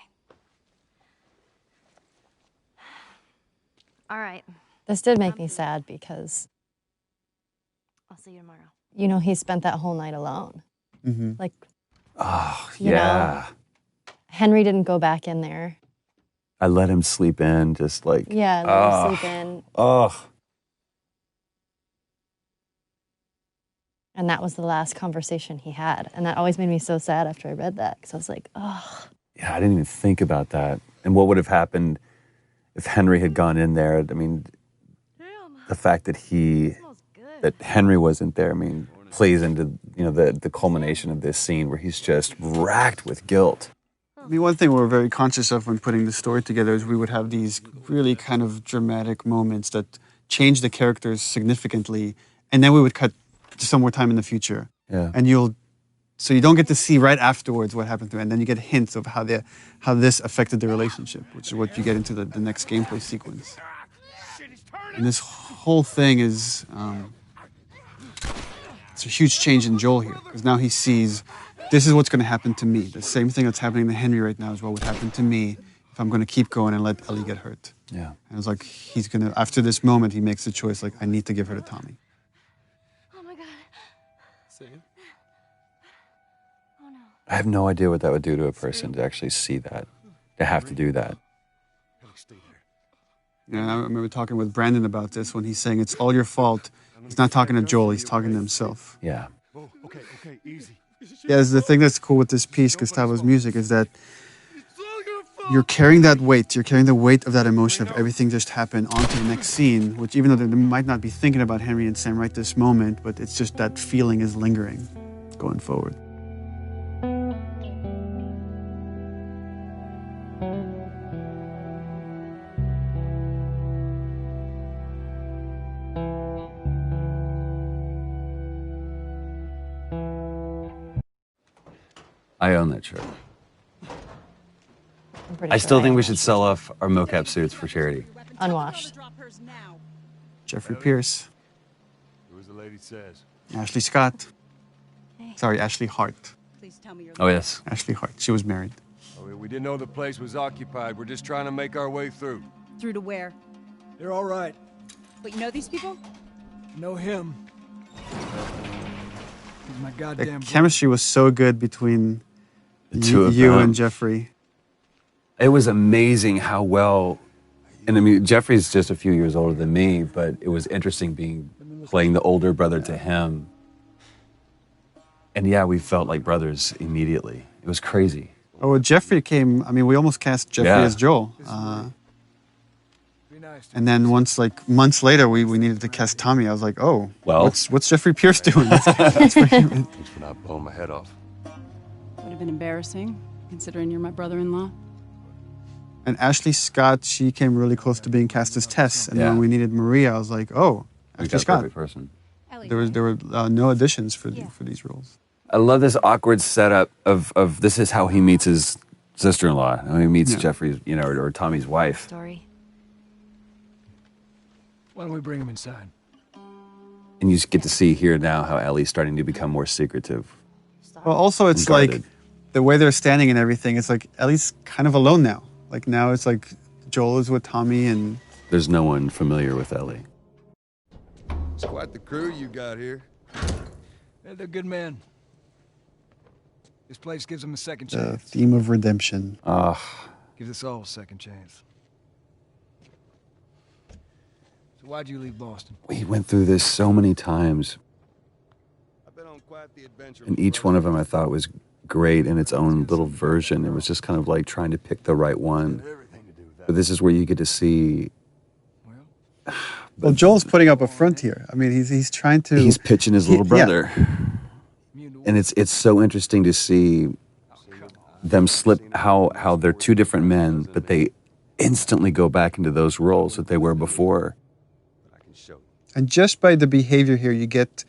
All right. This did make me sad because, I'll see you tomorrow. you know, he spent that whole night alone. Mm-hmm. Like, Oh, You yeah. Henry didn't go back in there. I let him sleep in, just like. Yeah, let him sleep in. Oh. And that was the last conversation he had. And that always made me so sad after I read that. Because I was like, oh. Yeah, I didn't even think about that. And what would have happened if Henry had gone in there? I mean, the fact that Henry wasn't there, I mean, plays into, you know, the culmination of this scene where he's just racked with guilt. I mean, one thing we were very conscious of when putting the story together is we would have these really kind of dramatic moments that change the characters significantly, and then we would cut to some more time in the future. Yeah. And so you don't get to see right afterwards what happened to it, and then you get hints of how this affected the relationship, which is what you get into the next gameplay sequence. And this whole thing is it's a huge change in Joel here, because now he sees this is what's going to happen to me. The same thing that's happening to Henry right now is what would happen to me if I'm going to keep going and let Ellie get hurt. Yeah. And it's like he's going to, after this moment, he makes the choice, like, I need to give her to Tommy. Oh my god. Sam? Oh no. I have no idea what that would do to a person to actually see that, to have to do that. Yeah, I remember talking with Brandon about this when he's saying it's all your fault. He's not talking to Joel, he's talking to himself. Yeah. Whoa, okay, easy. Yeah, the thing that's cool with this piece, Gustavo's music, is that you're carrying that weight. You're carrying the weight of that emotion of everything just happened onto the next scene, which even though they might not be thinking about Henry and Sam right this moment, but it's just that feeling is lingering going forward. I own that shirt. I'm pretty I still sure think we should sell off our mocap suits for charity. Unwashed. Jeffrey Pierce, Do as the lady says. Ashley Scott. Sorry, Ashley Hart. Oh, yes. Ashley Hart. She was married. Oh, we didn't know the place was occupied. We're just trying to make our way through. Through to where? They're all right. But you know these people? Know him. He's my goddamn The chemistry was so good between The two of you them. and Jeffrey. It was amazing how well, and I mean, Jeffrey's just a few years older than me, but it was interesting playing the older brother to him. And yeah, we felt like brothers immediately. It was crazy. Oh, well, Jeffrey came, I mean, we almost cast Jeffrey Yeah. as Joel. And then once, like, months later, we needed to cast Tommy. I was like, oh, Well. what's Jeffrey Pierce doing? That's Thanks for not blowing my head off. Would have been embarrassing, considering you're my brother-in-law. And Ashley Scott, she came really close to being cast as Tess. And Yeah. when we needed Maria, I was like, oh, We Ashley got the Scott. perfect person. There were no additions for these roles. I love this awkward setup of this is how he meets his sister-in-law. How he meets Jeffrey's, you know, or Tommy's wife. Story. Why don't we bring him inside? And you just get to see here now how Ellie's starting to become more secretive. Well, also, it's And like guarded. the way they're standing and everything, it's like Ellie's kind of alone now. Like now it's like Joel is with Tommy and There's no one familiar with Ellie. It's quite the crew you got here. Yeah, they're good men. This place gives them a second the chance. theme of redemption. Gives us all a second chance. So why'd you leave Boston? We went through this so many times. I've been on quite the adventure. And each one of them I thought was great in its own little version. It was just kind of like trying to pick the right one. But this is where you get to see. Well, Joel's putting up a front here. I mean, he's trying to. He's pitching his little Yeah. brother. And it's so interesting to see them slip how they're two different men, but they instantly go back into those roles that they were before. And just by the behavior here, you get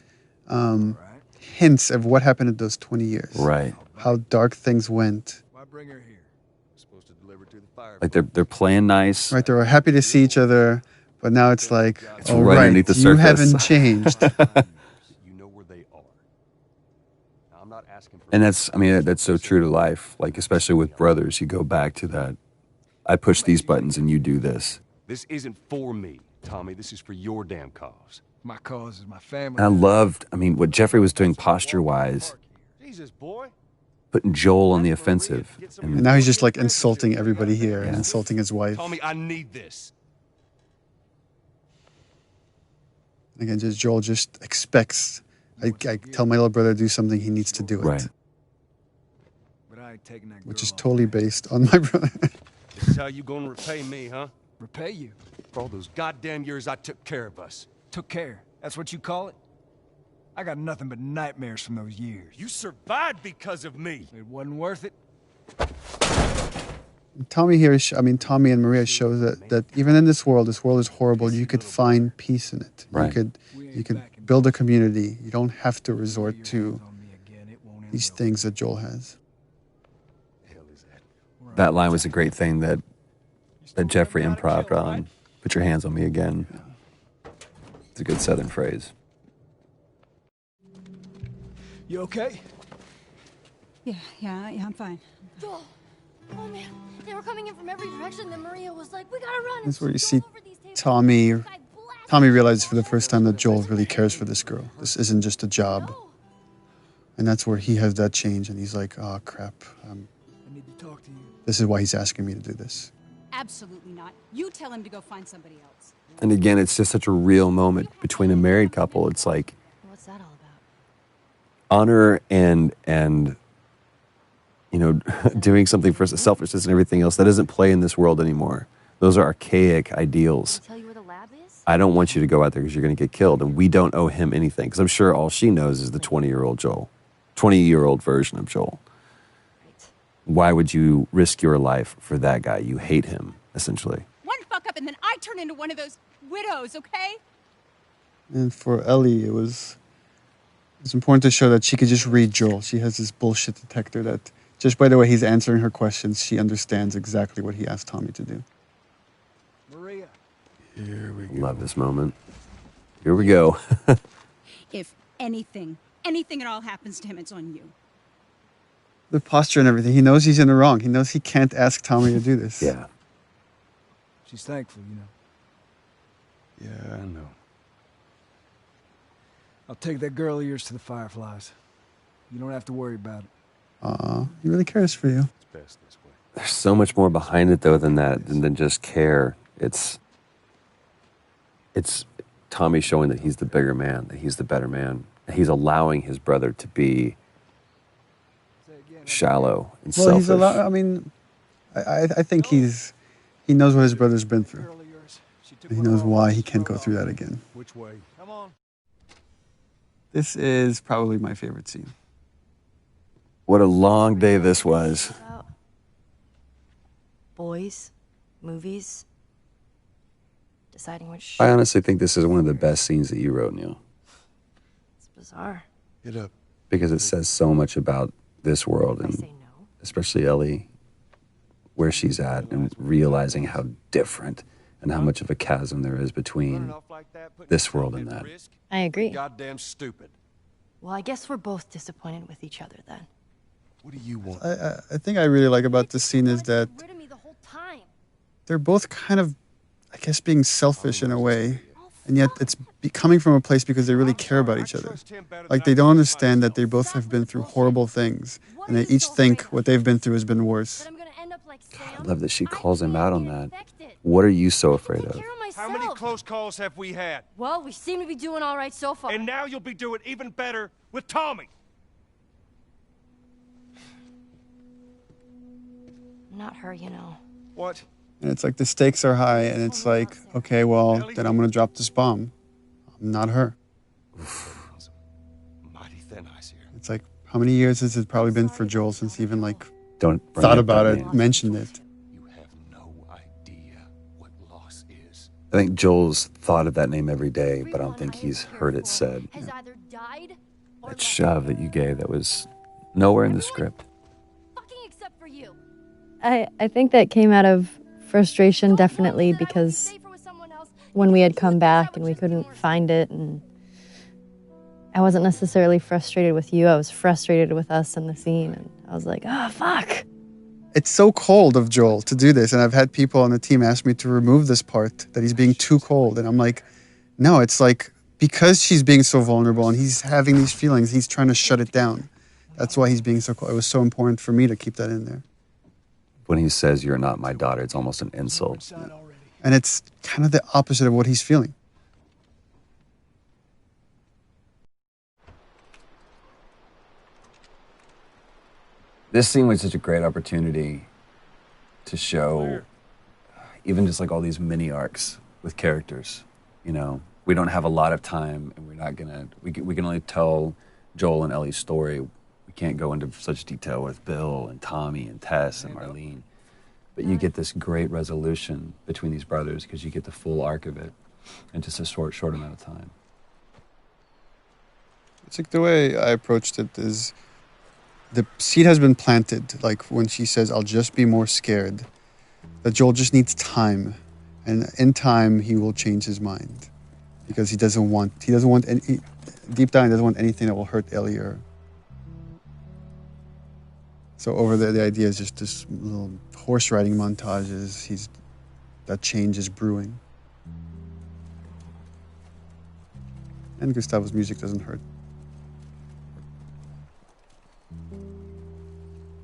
hints of what happened in those 20 years. Right. How dark things went. Like they're playing nice. Right, they were happy to see each other, but now it's like, It's oh, right right, underneath the you surface. haven't changed. And that's so true to life. Like, especially with brothers, you go back to that. I push these buttons and you do this. This isn't for me, Tommy. This is for your damn cause. My cause is my family. And I loved, what Jeffrey was doing posture-wise, Jesus, boy. putting Joel on the offensive. And now he's just like insulting everybody here and insulting his wife. Tommy, I need this. Again, Joel just expects. I tell my little brother to do something, he needs to do it. Right. But I ain't taking that Which is totally based on my brother. This is how you gonna repay me, huh? Repay you? For all those goddamn years I took care of us. Took care? That's what you call it? I got nothing but nightmares from those years. You survived because of me. It wasn't worth it. Tommy here, Tommy and Maria shows that even in this world is horrible, you could find peace in it. Right. You could build a community. You don't have to resort to these things that Joel has. That line was a great thing that Jeffrey improv'd on. Put your hands on me again. It's a good Southern phrase. You okay? Yeah, I'm fine. Joel! Oh man, they were coming in from every direction, then Maria was like, we gotta run. That's where you see Tommy realizes for the first time that Joel really cares for this girl. This isn't just a job. And that's where he has that change, and he's like, oh, crap. I need to talk to you. This is why he's asking me to do this. Absolutely not. You tell him to go find somebody else. And again, it's just such a real moment between a married couple. It's like What's that all about? honor and doing something for selfishness and everything else. That doesn't play in this world anymore. Those are archaic ideals. Tell you where the lab is? I don't want you to go out there because you're going to get killed, and we don't owe him anything. Because I'm sure all she knows is the 20-year-old Joel, 20-year-old version of Joel. Right. Why would you risk your life for that guy? You hate him, essentially. One fuck up and then I turn into one of those widows, okay? And for Ellie, it's important to show that she could just read Joel. She has this bullshit detector that, just by the way he's answering her questions, she understands exactly what he asked Tommy to do. Maria. Here we go. Love this moment. Here we go. If anything at all happens to him, it's on you. The posture and everything. He knows he's in the wrong. He knows he can't ask Tommy to do this. Yeah. She's thankful, Yeah, I know. I'll take that girl of yours to the Fireflies. You don't have to worry about it. He really cares for you. It's best this way. There's so much more behind it, though, than just care. It's Tommy showing that he's the bigger man, that he's the better man. That he's allowing his brother to be shallow and selfish. I think he knows what his brother's been through. He knows why he can't go through that again. Which way? Come on. This is probably my favorite scene. What a long day this was. About boys, movies, deciding which. I honestly think this is one of the best scenes that you wrote, Neil. It's bizarre. Get up. Because it says so much about this world, and especially Ellie, where she's at, and realizing how different and how much of a chasm there is between this world and that. I agree. Goddamn stupid. Well, I guess we're both disappointed with each other then. What do you want? I think I really like about this scene is that Rid of me the whole time. they're both kind of, I guess, being selfish in a way. And yet it's coming from a place because they really care about each other. Like, they don't understand that they both have been through horrible things. And they each think what they've been through has been worse. I love that she calls him out on that. What are you so afraid of? How many close calls have we had? Well, we seem to be doing all right so far. And now you'll be doing even better with Tommy. Not her, you know. What? And it's like the stakes are high, and it's like, okay, well, then I'm going to drop this bomb. I'm not her. Mighty thin ice here. It's like, how many years has it probably been for Joel since he even, like, Don't thought about it, mentioned it? You have no idea what loss is. I think Joel's thought of that name every day, but I don't think he's heard it said. Has either died or That shove that you gave that was nowhere in the script. fucking except for you. I think that came out of frustration, definitely, because when we had come back and we couldn't find it, and I wasn't necessarily frustrated with you, I was frustrated with us in the scene, and I was like, oh, fuck. It's so cold of Joel to do this, and I've had people on the team ask me to remove this part, that he's being too cold, and I'm like, no, it's like, because she's being so vulnerable and he's having these feelings, he's trying to shut it down. That's why he's being so cold. It was so important for me to keep that in there. When he says, "You're not my daughter," it's almost an insult. And it's kind of the opposite of what he's feeling. This scene was such a great opportunity to show even just like all these mini arcs with characters. You know, we don't have a lot of time, and we're not gonna. We can only tell Joel and Ellie's story. We can't go into such detail with Bill and Tommy and Tess and Marlene. But you get this great resolution between these brothers because you get the full arc of it in just a short amount of time. It's like the way I approached it is the seed has been planted. Like when she says, I'll just be more scared, that Joel just needs time. And in time, he will change his mind because he doesn't want any, deep down, he doesn't want anything that will hurt Ellie or. So over there, the idea is just this little horse riding montages. That change is brewing. And Gustavo's music doesn't hurt.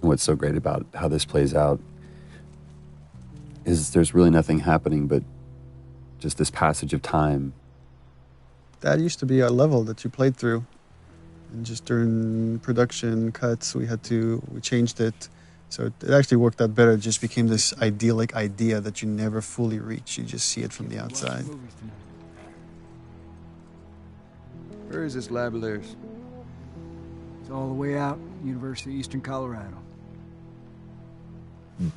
What's so great about how this plays out is there's really nothing happening but just this passage of time. That used to be a level that you played through. And just during production cuts, we changed it. So it actually worked out better. It just became this idyllic idea that you never fully reach. You just see it from the outside. Where is this lab of theirs? It's all the way out, University of Eastern Colorado.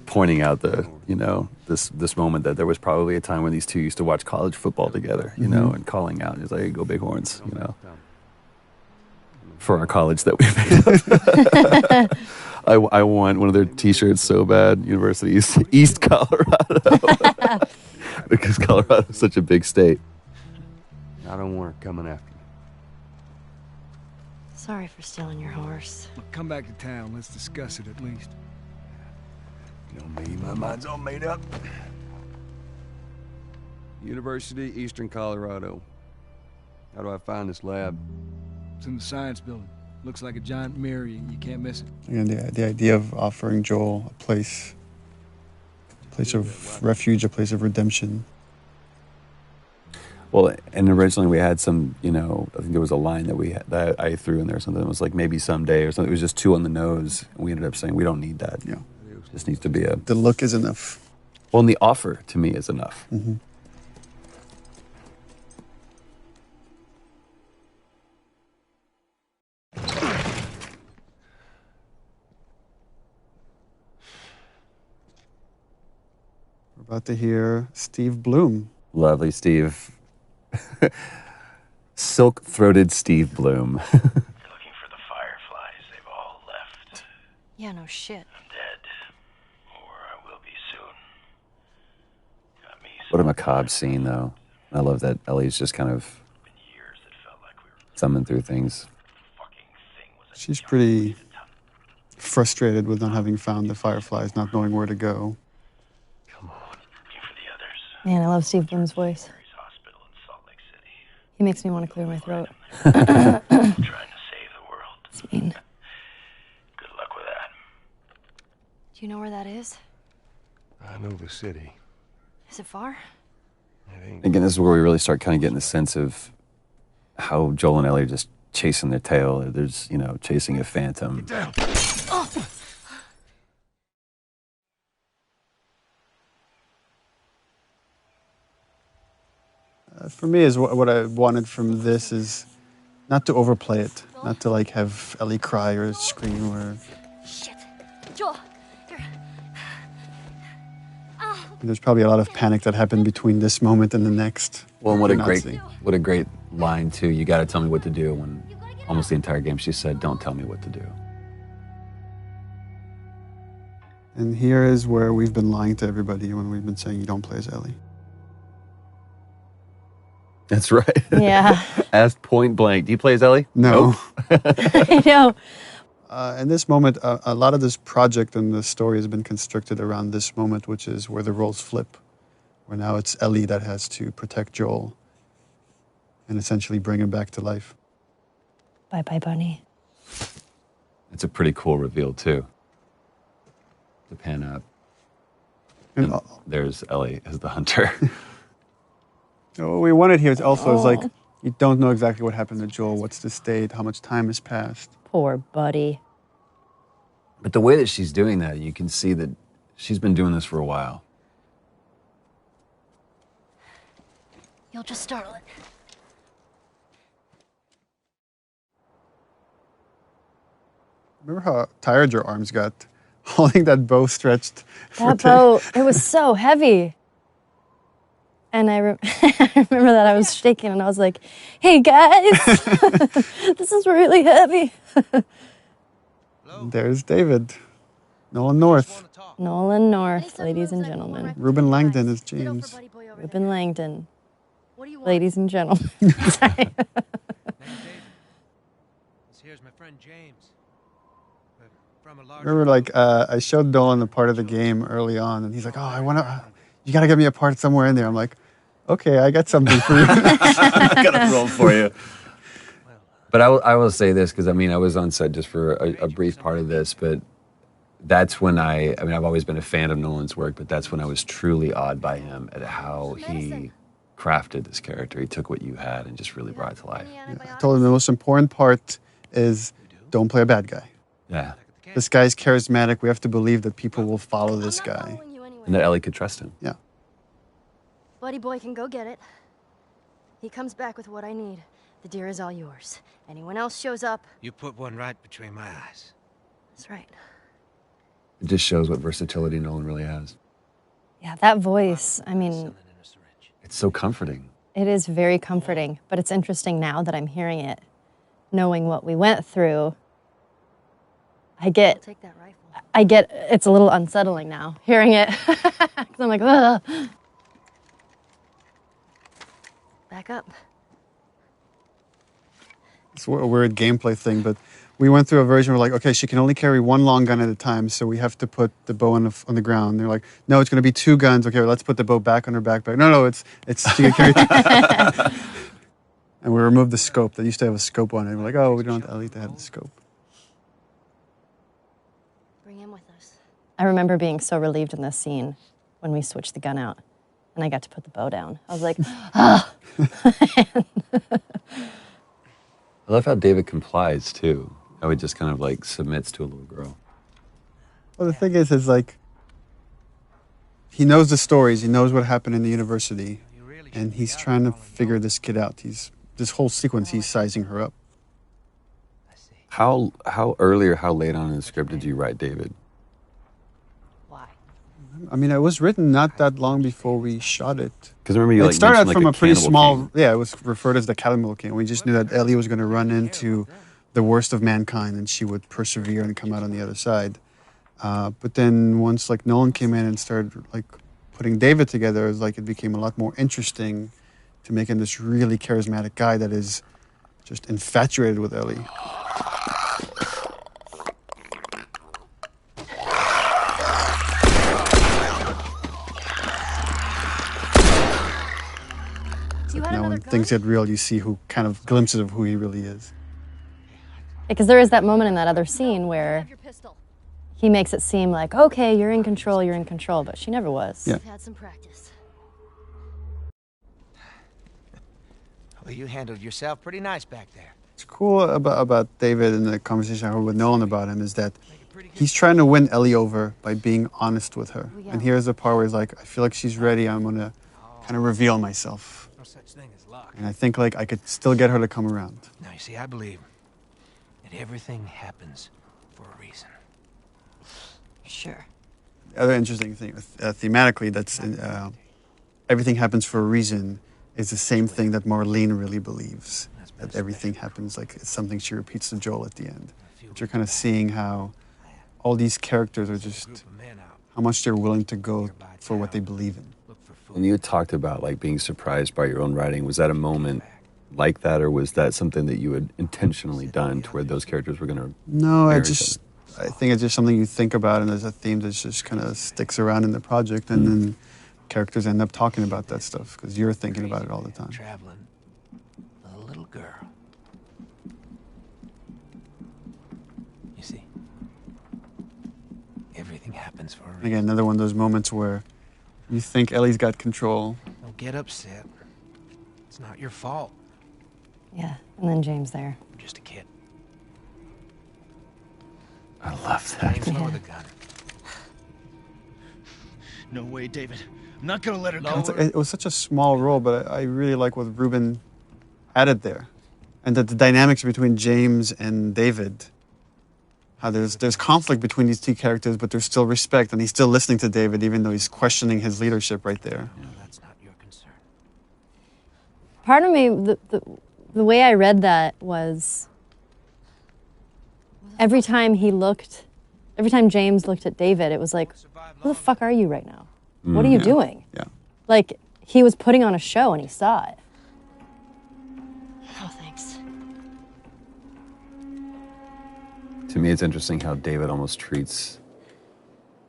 Pointing out this moment that there was probably a time when these two used to watch college football together, you know, and calling out. It's like, go Bighorns, you know. For our college that we made up. I want one of their t-shirts so bad, University East Colorado. Because Colorado is such a big state. I don't want her coming after me. Sorry for stealing your horse. Look, come back to town. Let's discuss it at least. You know me, my mind's all made up. University, Eastern Colorado. How do I find this lab? It's in the science building. Looks like a giant mirror. You can't miss it. And the idea of offering Joel a place of refuge, a place of redemption. Well, and originally we had some, you know, I think there was a line that I threw in there or something. It was like maybe someday or something. It was just too on the nose. And we ended up saying we don't need that. Yeah. It just needs to be the look is enough. Well, and the offer to me is enough. Mm-hmm. We're about to hear Steve Bloom. Lovely Steve. Silk-throated Steve Bloom. They're looking for the fireflies. They've all left. Yeah, no shit. I'm dead. Or I will be soon. Got me What a macabre scene, though. I love that Ellie's just kind of thumbing through things. She's pretty frustrated with not having found the fireflies, not knowing where to go. Man, I love Steve Bloom's voice. He makes me want to clear my throat. trying to save the world. It's mean. Good luck with that. Do you know where that is? I know the city. Is it far? Again, this is where we really start kind of getting the sense of how Joel and Ellie are just chasing their tail. There's, you know, chasing a phantom. Oh. For me, is what I wanted from this is not to overplay it, not to like have Ellie cry or scream or. Shit, Joel, here. There's probably a lot of panic that happened between this moment and the next. Well, and You're not seeing. what a great line too. You got to tell me what to do. When almost the entire game she said, "Don't tell me what to do." And here is where we've been lying to everybody when we've been saying you don't play as Ellie. That's right. Yeah. Asked point blank, "Do you play as Ellie?" No. Nope. I know. In this moment, a lot of this project and the story has been constructed around this moment, which is where the roles flip, where now it's Ellie that has to protect Joel and essentially bring him back to life. Bye-bye, Bunny. It's a pretty cool reveal too. To pan up, And there's Ellie as the hunter. what we wanted here is also is like, you don't know exactly what happened to Joel, what's the state, how much time has passed. Poor buddy. But the way that she's doing that, you can see that she's been doing this for a while. You'll just startle it. Remember how tired your arms got holding that bow stretched? That bow, it was so heavy. And I remember that I was shaking and I was like, hey guys, this is really heavy. There's David. Nolan North. Nolan North, ladies and gentlemen. Ruben Langdon is James. Ruben Langdon, ladies and gentlemen. Sorry. Here's my friend James. Remember, like, I showed Nolan a part of the game early on, and he's like, oh, you gotta get me a part somewhere in there. I'm like, okay, I got something for you. I got a role for you. But I will say this, because I mean, I was on set just for a brief part of this, but that's when I mean, I've always been a fan of Nolan's work, but that's when I was truly awed by him at how he crafted this character. He took what you had and just really brought it to life. Yeah, I told him the most important part is don't play a bad guy. Yeah. This guy's charismatic. We have to believe that people will follow this guy. And that Ellie could trust him. Yeah. Buddy boy can go get it. He comes back with what I need. The deer is all yours. Anyone else shows up... You put one right between my eyes. That's right. It just shows what versatility Nolan really has. Yeah, that voice, I mean... It's so comforting. It is very comforting, but it's interesting now that I'm hearing it, knowing what we went through. I get, it's a little unsettling now, hearing it. 'Cause I'm like, ugh. Back up. It's a weird gameplay thing, but we went through a version where like, okay, she can only carry one long gun at a time, so we have to put the bow on the ground. They're like, no, it's going to be two guns. Okay, well, let's put the bow back on her backpack. No, it's she can carry two. And we removed the scope. They used to have a scope on it. We're like, oh, we don't want Ellie to have the scope. Bring him with us. I remember being so relieved in this scene when we switched the gun out and I got to put the bow down. I was like, ah. I love how David complies too. How he just kind of like submits to a little girl. Well, the thing is like, he knows the stories. He knows what happened in the university. And he's trying to figure this kid out. This whole sequence, he's sizing her up. How early or how late on in the script did you write David? Why? I mean, it was written not that long before we shot it. Because remember you it started mentioned, from like, a pretty Cannibal small. King. Yeah, it was referred as the Cannibal King. We just knew that Ellie was going to run into the worst of mankind, and she would persevere and come out on the other side. But then once like Nolan came in and started like putting David together, it was like it became a lot more interesting to make him this really charismatic guy that is just infatuated with Ellie. Now when things get real, you see who kind of glimpses of who he really is. Because there is that moment in that other scene where he makes it seem like, okay, you're in control, but she never was. Yeah. You've had some practice. Well, you handled yourself pretty nice back there. What's cool about David and the conversation I had with Nolan about him is that he's trying to win Ellie over by being honest with her. And here's the part where he's like, I feel like she's ready. I'm going to kind of reveal myself. No such thing as luck. And I think like I could still get her to come around. Now, you see, I believe that everything happens for a reason. Sure. The other interesting thing, thematically, that's everything happens for a reason, is the same thing that Marlene really believes. That everything happens like it's something she repeats to Joel at the end. But you're kind of seeing how all these characters are just, how much they're willing to go for what they believe in. When you talked about like being surprised by your own writing, was that a moment like that, or was that something that you had intentionally done to where those characters were going to? No, I think it's just something you think about, and there's a theme that just kind of sticks around in the project, and then characters end up talking about that stuff because you're thinking about it all the time. Traveling with a little girl. You see, everything happens for a reason. Again, another one of those moments where you think Ellie's got control. Don't get upset. It's not your fault. Yeah, and then James there. I'm just a kid. I love that. James, lower the gun. No way, David. I'm not gonna let her go. It was such a small role, but I really like what Ruben added there. And that the dynamics between James and David, how there's conflict between these two characters, but there's still respect, and he's still listening to David, even though he's questioning his leadership right there. No, that's not your concern. Part of me, the way I read that was every time James looked at David, it was like, who the fuck are you right now? What are you doing? Yeah. Like, he was putting on a show and he saw it. Oh, thanks. To me, it's interesting how David almost treats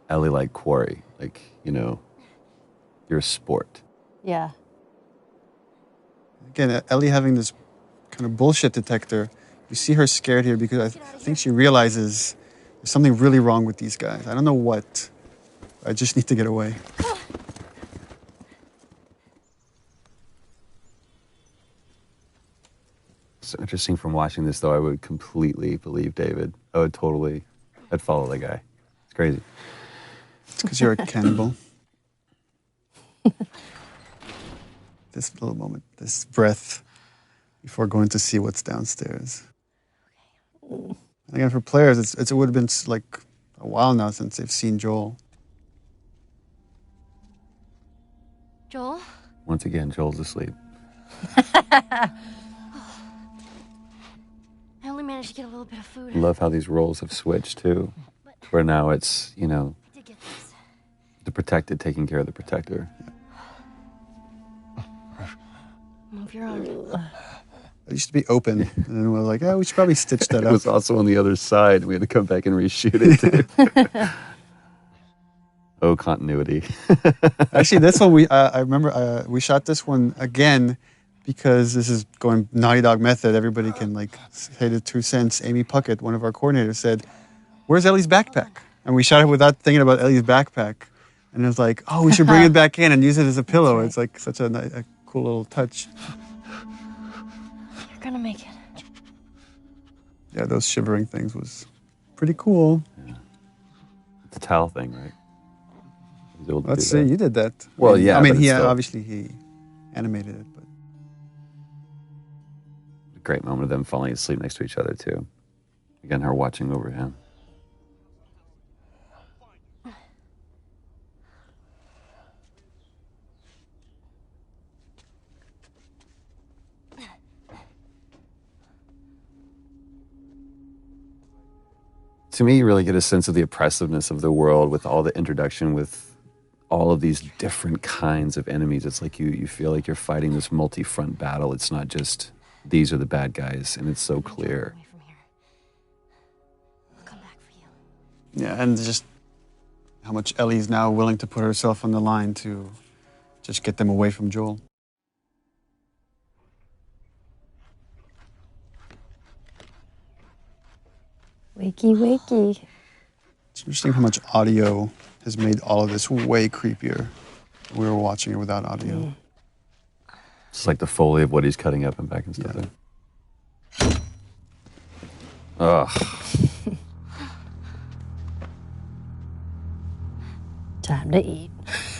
Ellie like quarry. Like, you know, you're a sport. Yeah. Again, Ellie having this kind of bullshit detector, you see her scared here because I think she realizes there's something really wrong with these guys. I don't know what. I just need to get away. So interesting from watching this, though, I would completely believe David. I'd follow the guy. It's crazy. It's because you're a cannibal. This little moment, this breath before going to see what's downstairs. Again, for players, it would have been like a while now since they've seen Joel. Joel? Once again, Joel's asleep. I only managed to get a little bit of food. I love how these roles have switched, too. Where now it's, you know, the protected taking care of the protector. Move your arm. It used to be open, and then we were like, we should probably stitch that up. It was also on the other side. We had to come back and reshoot it, too. Oh, continuity. Actually, this one, I remember we shot this one again because this is going Naughty Dog method. Everybody can like say the 2 cents. Amy Puckett, one of our coordinators, said, "Where's Ellie's backpack?" And we shot it without thinking about Ellie's backpack. And it was like, we should bring it back in and use it as a pillow. It's like such a cool little touch. You're gonna make it. Yeah, those shivering things was pretty cool. Yeah. It's a towel thing, right? Let's see, you did that. Well, yeah. I mean, obviously he animated it, but a great moment of them falling asleep next to each other too. Again, her watching over him. To me, you really get a sense of the oppressiveness of the world with all the introduction with all of these different kinds of enemies. It's like you feel like you're fighting this multi-front battle. It's not just these are the bad guys, and it's so clear. yeah, and just how much Ellie's now willing to put herself on the line to just get them away from Joel. Wakey, wakey. It's interesting how much audio has made all of this way creepier. We were watching it without audio. It's like the Foley of what he's cutting up and back and stuff there. Ugh. Time to eat.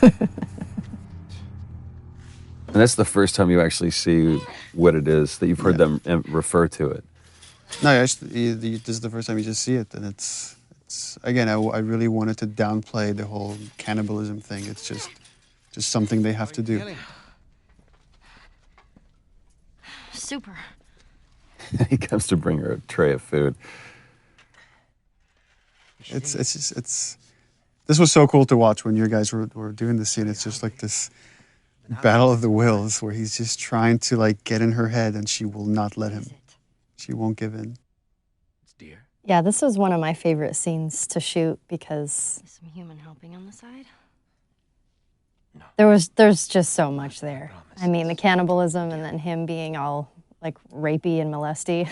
And that's the first time you actually see what it is, that you've heard them refer to it. No, actually, this is the first time you just see it, and it's Again, I really wanted to downplay the whole cannibalism thing. It's just something they have to do. Super. He comes to bring her a tray of food. This was so cool to watch when you guys were doing the scene. It's just like this battle of the wills where he's just trying to like get in her head and she will not let him. She won't give in. Yeah, this was one of my favorite scenes to shoot because Some human helping on the side. there's just so much there. I mean, the cannibalism and then him being all like rapey and molesty.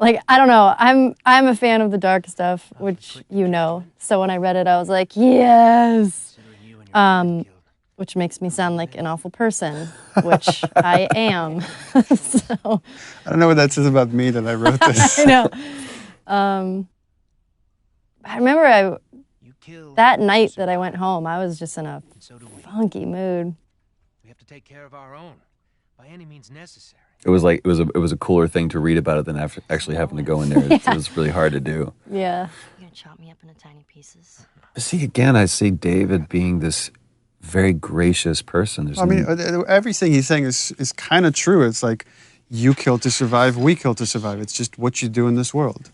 Like, I don't know. I'm a fan of the dark stuff, which you know. So when I read it, I was like, yes. Which makes me sound like an awful person, which I am. So I don't know what that says about me that I wrote this. I know. I remember that night that I went home, I was just in a funky mood. We have to take care of our own, by any means necessary. It was like it was a cooler thing to read about it than actually having to go in there. It was really hard to do. Yeah. You're gonna chop me up into tiny pieces. See, again, I see David being this very gracious person. I mean, everything he's saying is kind of true. It's like, you kill to survive, we kill to survive. It's just what you do in this world.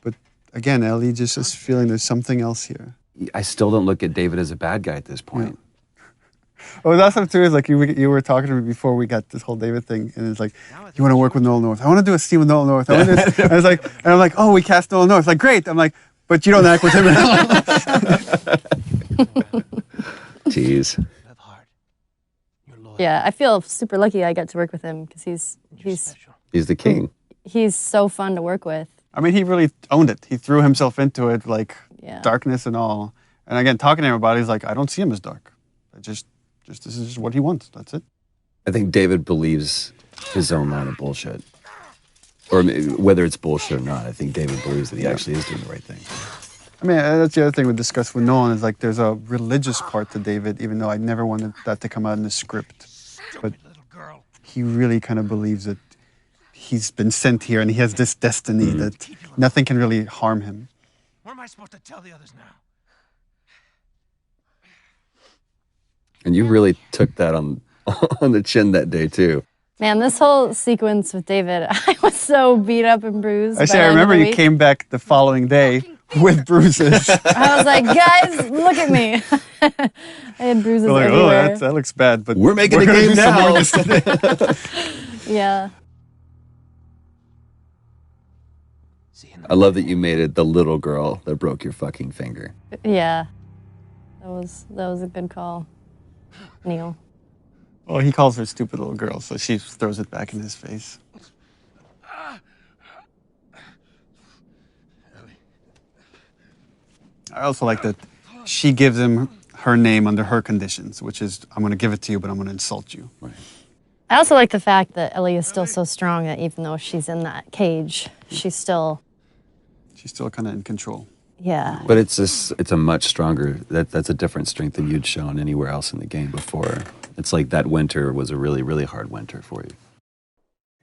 But again, Ellie just is feeling there's something else here. I still don't look at David as a bad guy at this point. Yeah. Oh, that's what too is like you were talking to me before we got this whole David thing, and it's like, you want to work with Nolan North? I want to do a scene with Nolan North. I want to and I'm like, oh, we cast Nolan North. Like, great. I'm like, but you don't act with him at all. Jeez. Yeah, I feel super lucky I got to work with him because He's the king. He's so fun to work with. I mean, he really owned it. He threw himself into it, like darkness and all. And again, talking to him about it, he's like, I don't see him as dark. This is just what he wants. That's it. I think David believes his own line of bullshit. Or whether it's bullshit or not, I think David believes that he actually is doing the right thing. I mean, that's the other thing we discussed with Nolan is like there's a religious part to David, even though I never wanted that to come out in the script. But he really kind of believes that he's been sent here and he has this destiny that nothing can really harm him. What am I supposed to tell the others now? And you really took that on the chin that day, too. Man, this whole sequence with David, I was so beat up and bruised. I remember you came back the following day with bruises. I was like, guys, look at me. I had bruises like, everywhere. Oh, that looks bad, but we're making the game now. Yeah. I love that you made it the little girl that broke your fucking finger. Yeah. That was a good call, Neil. Well, he calls her stupid little girl, so she throws it back in his face. I also like that she gives him her name under her conditions, which is, I'm going to give it to you, but I'm going to insult you. Right. I also like the fact that Ellie is still so strong that even though she's in that cage, she's still kind of in control. Yeah. But it's a much stronger, that's a different strength than you'd shown anywhere else in the game before. It's like that winter was a really, really hard winter for you.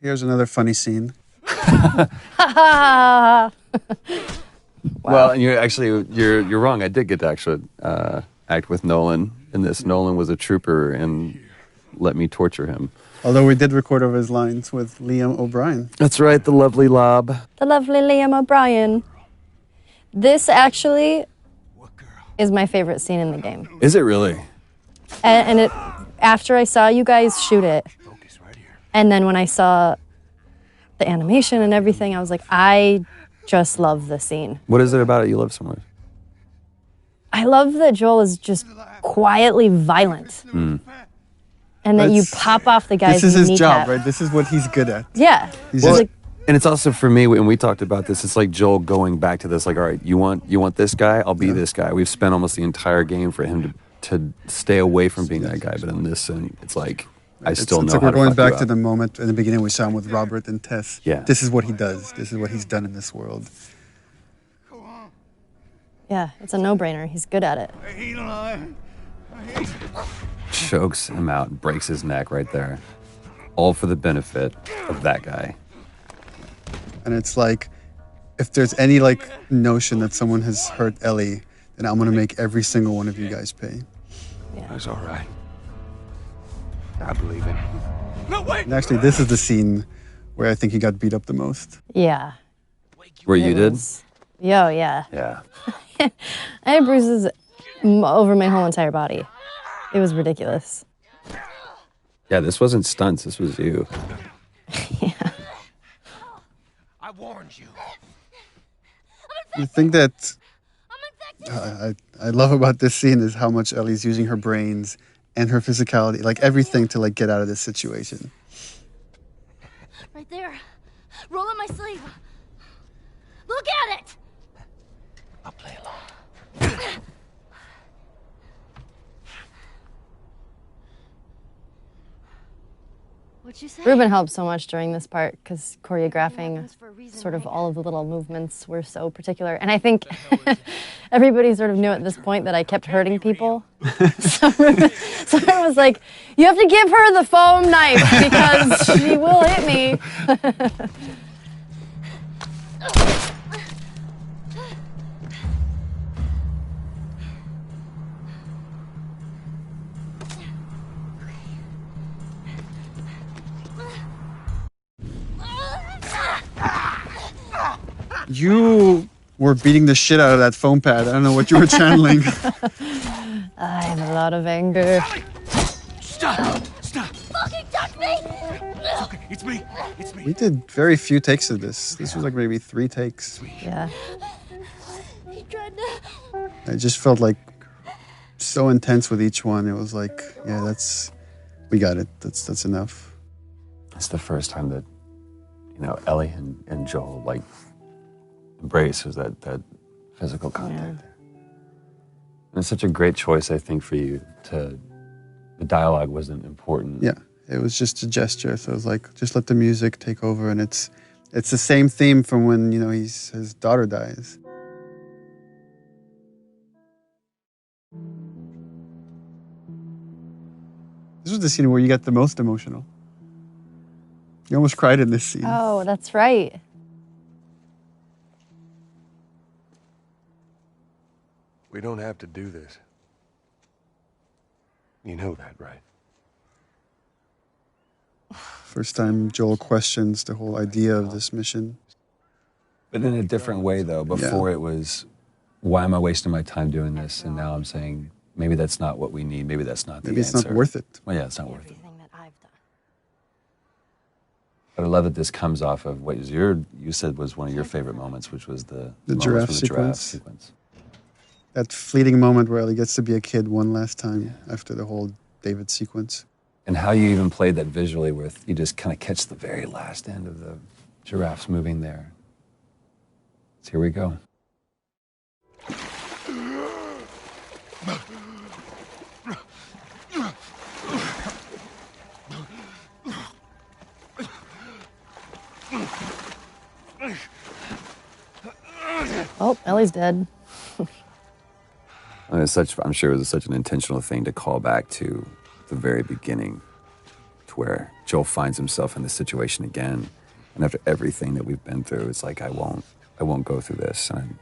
Here's another funny scene. Wow. Well, and you're wrong. I did get to actually act with Nolan in this. Nolan was a trooper and let me torture him. Although we did record over his lines with Liam O'Brien. That's right, the lovely Lob. The lovely Liam O'Brien. This actually is my favorite scene in the game. Is it really? And it, after I saw you guys shoot it, and then when I saw the animation and everything, I was like, I just love the scene. What is it about it you love so much? I love that Joel is just quietly violent. And that you pop off the guy's This is his kneecap. job, right? This is what he's good at. Yeah. And it's also for me, when we talked about this, it's like Joel going back to this, like, all right, you want this guy? I'll be this guy. We've spent almost the entire game for him to stay away from being that guy. But in this, it's like, I still know it's like how we're to going fuck you back to up. the moment in the beginning we saw him with Robert and Tess. Yeah. This is what he does. This is what he's done in this world. Yeah, it's a no-brainer. He's good at it. Chokes him out and breaks his neck right there. All for the benefit of that guy. And it's like, if there's any like notion that someone has hurt Ellie, then I'm gonna make every single one of you guys pay. That's all right. I believe him. No, wait! And actually, this is the scene where I think he got beat up the most. Yeah. Where you did? Yo, yeah. Yeah. I had bruises over my whole entire body. It was ridiculous. Yeah, this wasn't stunts. This was you. I warned you. The thing that I love about this scene is how much Ellie's using her brains and her physicality, like everything to like get out of this situation. Right there. Roll up my sleeve. Look at it! I'll play along. What'd you say? Ruben helped so much during this part because choreographing sort of all of the little movements were so particular. And I think everybody sort of knew at this point that I kept hurting people. So Ruben was like, you have to give her the foam knife because she will hit me. You were beating the shit out of that foam pad. I don't know what you were channeling. I have a lot of anger. Stop! Stop! Fucking touch me! Okay, it's me. It's me. We did very few takes of this. This was like maybe 3 takes. Yeah. He tried to... I just felt like so intense with each one. It was like, yeah, we got it. That's enough. It's the first time that, Ellie and Joel, like, embraces that physical contact. And it's such a great choice, I think, for you the dialogue wasn't important. Yeah, it was just a gesture. So it was like, just let the music take over. And it's the same theme from when, his daughter dies. This was the scene where you got the most emotional. You almost cried in this scene. Oh, that's right. We don't have to do this. You know that, right? First time Joel questions the whole idea of this mission. But in a different way, though. Before it was, why am I wasting my time doing this? And now I'm saying, maybe that's not what we need. Maybe that's not the answer. Maybe it's not worth it. Well, yeah, it's not worth it. But I love that this comes off of what you said was one of your favorite moments, which was the giraffe sequence. That fleeting moment where Ellie gets to be a kid one last time after the whole David sequence. And how you even played that visually with, you just kind of catch the very last end of the giraffes moving there. So here we go. Oh, Ellie's dead. I'm sure it was such an intentional thing to call back to the very beginning, to where Joel finds himself in this situation again, and after everything that we've been through, it's like I won't go through this. And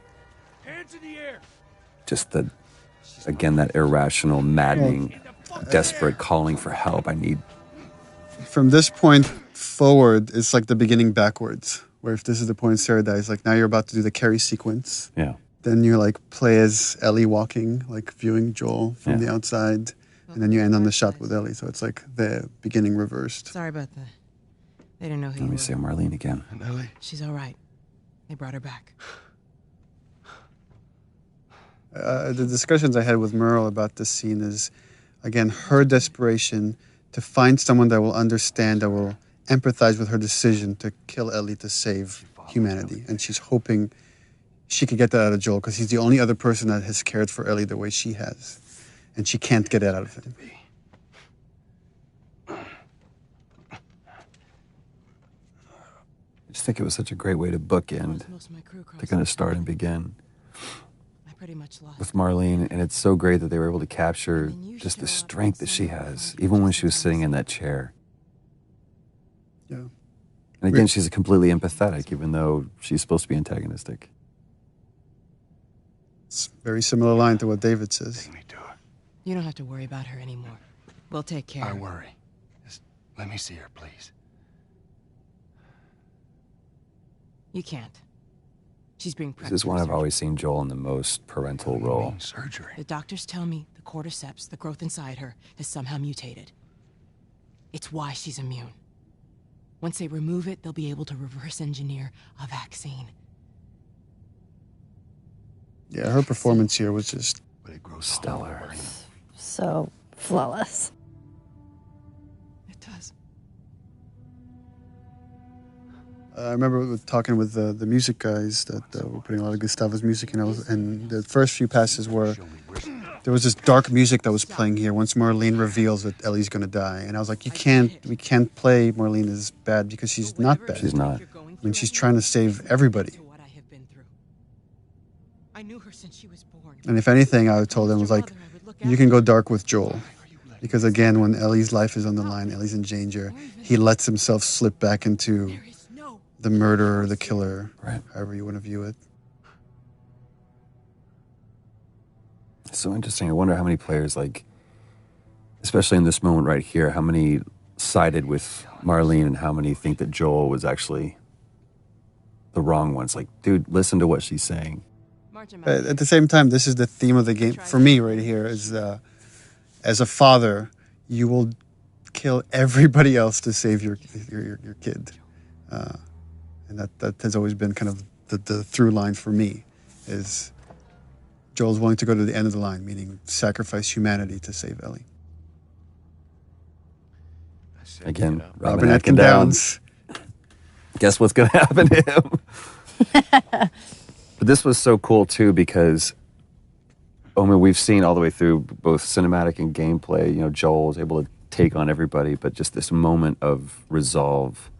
Hands in the air. just that irrational, maddening, desperate calling for help. I need. From this point forward, it's like the beginning backwards. Where if this is the point Sarah dies, like now you're about to do the Carrie sequence. Yeah. Then you like play as Ellie walking, like viewing Joel from the outside, and then you end on the shot with Ellie. So it's like the beginning reversed. Sorry about that. They didn't know who Let you me were. say Marlene again. And Ellie? She's all right. They brought her back. The discussions I had with Merle about this scene is, again, her desperation to find someone that will understand, that will empathize with her decision to kill Ellie to save humanity. And she's hoping she could get that out of Joel because he's the only other person that has cared for Ellie the way she has. And she can't get that out of him. I just think it was such a great way to bookend. They're going to start and begin with Marlene, and it's so great that they were able to capture just the strength that she has, even when she was sitting in that chair. Yeah. And And again, she's completely empathetic, even though she's supposed to be antagonistic. It's a very similar line to what David says. You don't have to worry about her anymore. We'll take care I of her. worry. Just let me see her, please. You can't. She's being This is one I've always seen Joel in the most parental role. Surgery. The doctors tell me the cordyceps, the growth inside her, has somehow mutated. It's why she's immune. Once they remove it, they'll be able to reverse engineer a vaccine. Yeah, her performance here was just stellar. So flawless. It does. I remember talking with the music guys that were putting a lot of Gustavo's music in, and the first few passes were, there was this dark music that was playing here once Marlene reveals that Ellie's going to die. And I was like, we can't play Marlene as bad because she's not bad. She's not. I mean, she's trying to save everybody. I knew her since she was born. And if anything, I told them, was like, you can go dark with Joel. Because again, when Ellie's life is on the line, Ellie's in danger, he lets himself slip back into the murderer, the killer, right, however you want to view it. It's so interesting. I wonder how many players, like, especially in this moment right here, how many sided with Marlene and how many think that Joel was actually the wrong one. It's like, dude, listen to what she's saying. At the same time, this is the theme of the game for me right here. Is as a father, you will kill everybody else to save your kid, and that has always been kind of the through line for me. Is Joel's willing to go to the end of the line, meaning sacrifice humanity to save Ellie. Again, Robin Atkin Downs. Guess what's going to happen to him? But this was so cool, too, because, I mean, we've seen all the way through both cinematic and gameplay, you know, Joel is able to take on everybody, but just this moment of resolve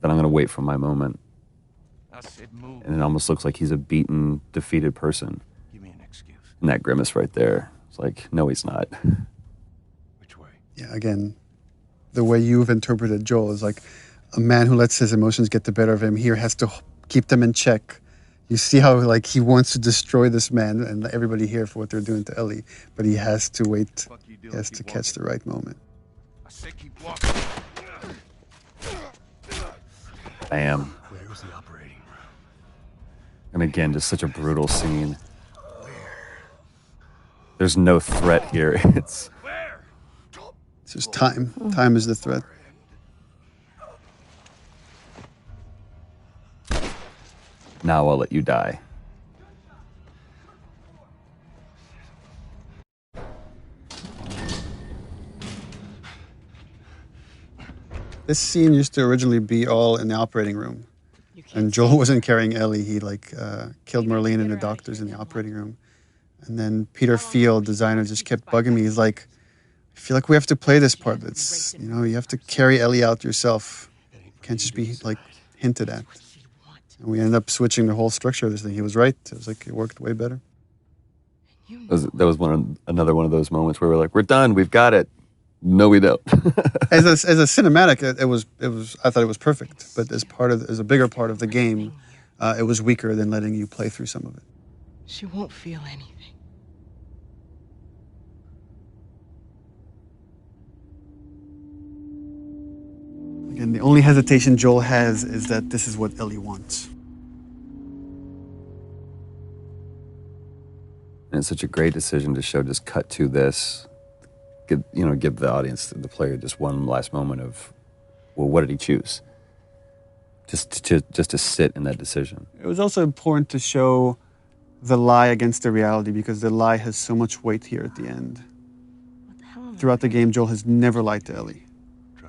that I'm going to wait for my moment. And it almost looks like he's a beaten, defeated person. Give me an excuse. And that grimace right there, it's like, no, he's not. Which way? Yeah, again, the way you've interpreted Joel is like a man who lets his emotions get the better of him here has to keep them in check. You see how like he wants to destroy this man and everybody here for what they're doing to Ellie, but he has to wait. He has to catch the right moment. I said keep walking. Bam. Where was the operating room? And again, just such a brutal scene. There's no threat here. It's just time. Time is the threat. Now I'll let you die. This scene used to originally be all in the operating room. And Joel wasn't carrying Ellie. He killed Marlene and the doctors in the operating room. And then Peter Field, designer, just kept bugging me. He's like, I feel like we have to play this part. It's, you know, you have to carry Ellie out yourself. It can't just be like hinted at. And we ended up switching the whole structure of this thing. He was right. It was like, it worked way better. That was another one of those moments where we're like, we're done. We've got it. No, we don't. as a cinematic, it was. I thought it was perfect. But as a bigger part of the game, it was weaker than letting you play through some of it. She won't feel anything. Again, the only hesitation Joel has is that this is what Ellie wants. And it's such a great decision to show, just cut to this, give the audience, the player, just one last moment of, well, what did he choose? Just to sit in that decision. It was also important to show the lie against the reality because the lie has so much weight here at the end. Throughout the game, Joel has never lied to Ellie.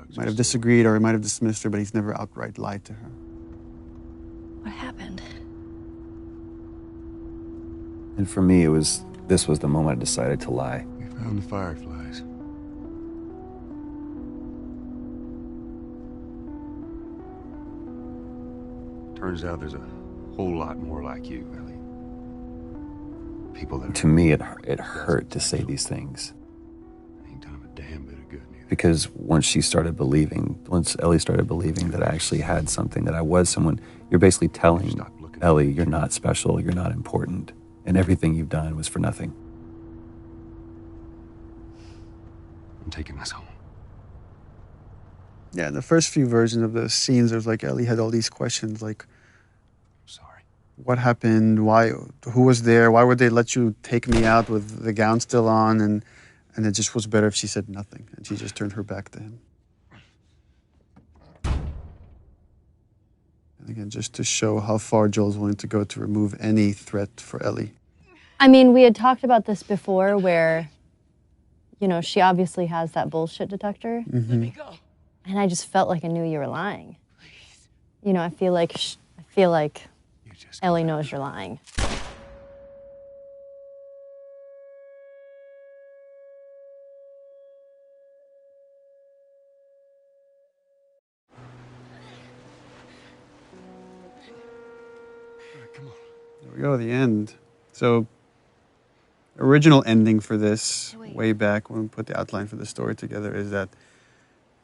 He might have disagreed or he might have dismissed her, but he's never outright lied to her. What happened? And for me, this was the moment I decided to lie. We found the fireflies. Turns out there's a whole lot more like you, Ellie. People that to me, it hurt to say these things. ain't done him a damn bit of good neither. Because once Ellie started believing that I actually had something, that I was someone, you're basically telling Ellie, you're not special, you're not important, and everything you've done was for nothing. I'm taking us home. Yeah, in the first few versions of the scenes, there's like Ellie had all these questions like, sorry, what happened? Why? Who was there? Why would they let you take me out with the gown still on? And it just was better if she said nothing and she just turned her back to him. And again, just to show how far Joel's willing to go to remove any threat for Ellie. I mean, we had talked about this before where, you know, she obviously has that bullshit detector. Mm-hmm. Let me go. And I just felt like I knew you were lying. You know, I feel like Ellie knows you're lying. There we go, the end. So, original ending for this, way back when we put the outline for the story together, is that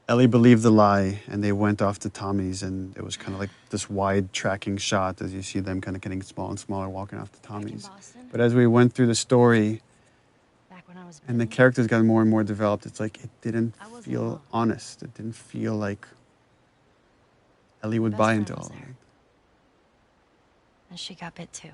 Ellie believed the lie and they went off to Tommy's, and it was kind of like this wide tracking shot as you see them kind of getting smaller and smaller walking off to Tommy's. But as we went through the story and the characters got more and more developed, it's like it didn't feel honest. It didn't feel like Ellie would buy into all of it. And she got bit too.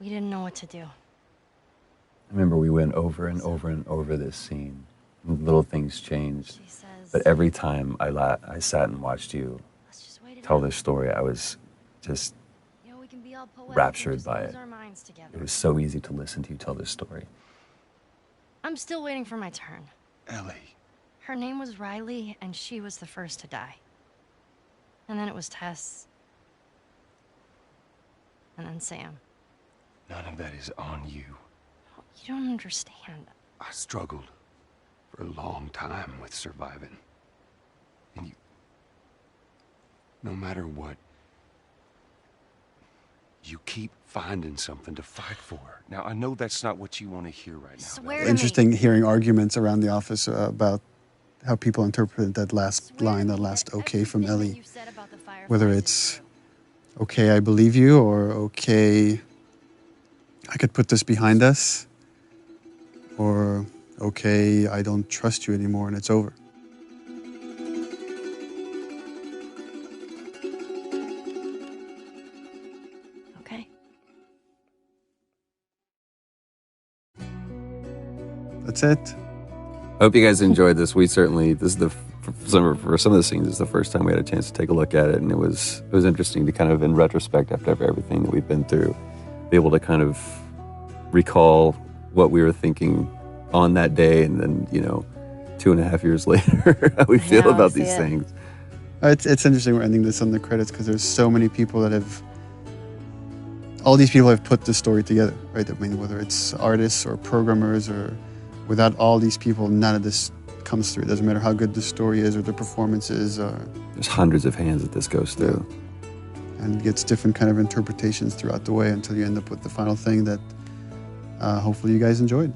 We didn't know what to do. I remember we went over and over and over this scene. And little things changed. But every time I sat and watched you tell this story, I was just raptured by it. It was so easy to listen to you tell this story. I'm still waiting for my turn. Ellie. Her name was Riley, and she was the first to die. And then it was Tess. And then Sam. None of that is on you. You don't understand. I struggled for a long time with surviving. And you... No matter what, you keep finding something to fight for. Now, I know that's not what you want to hear right now. Interesting hearing arguments around the office about how people interpret that last line, that last okay from Ellie. Whether it's, okay, I believe you, or okay, I could put this behind us, or okay, I don't trust you anymore and it's over. Okay. That's it. I hope you guys enjoyed this. For some of the scenes, it's the first time we had a chance to take a look at it, and it was interesting to kind of, in retrospect, after everything that we've been through, be able to kind of recall what we were thinking on that day, and then 2.5 years later, how we feel about these things. It's interesting we're ending this on the credits because there's so many people that have. All these people have put the story together, right? I mean, whether it's artists or programmers, or without all these people, none of this comes through. It doesn't matter how good the story is or the performance is. There's hundreds of hands that this goes through. And it gets different kind of interpretations throughout the way until you end up with the final thing that hopefully you guys enjoyed.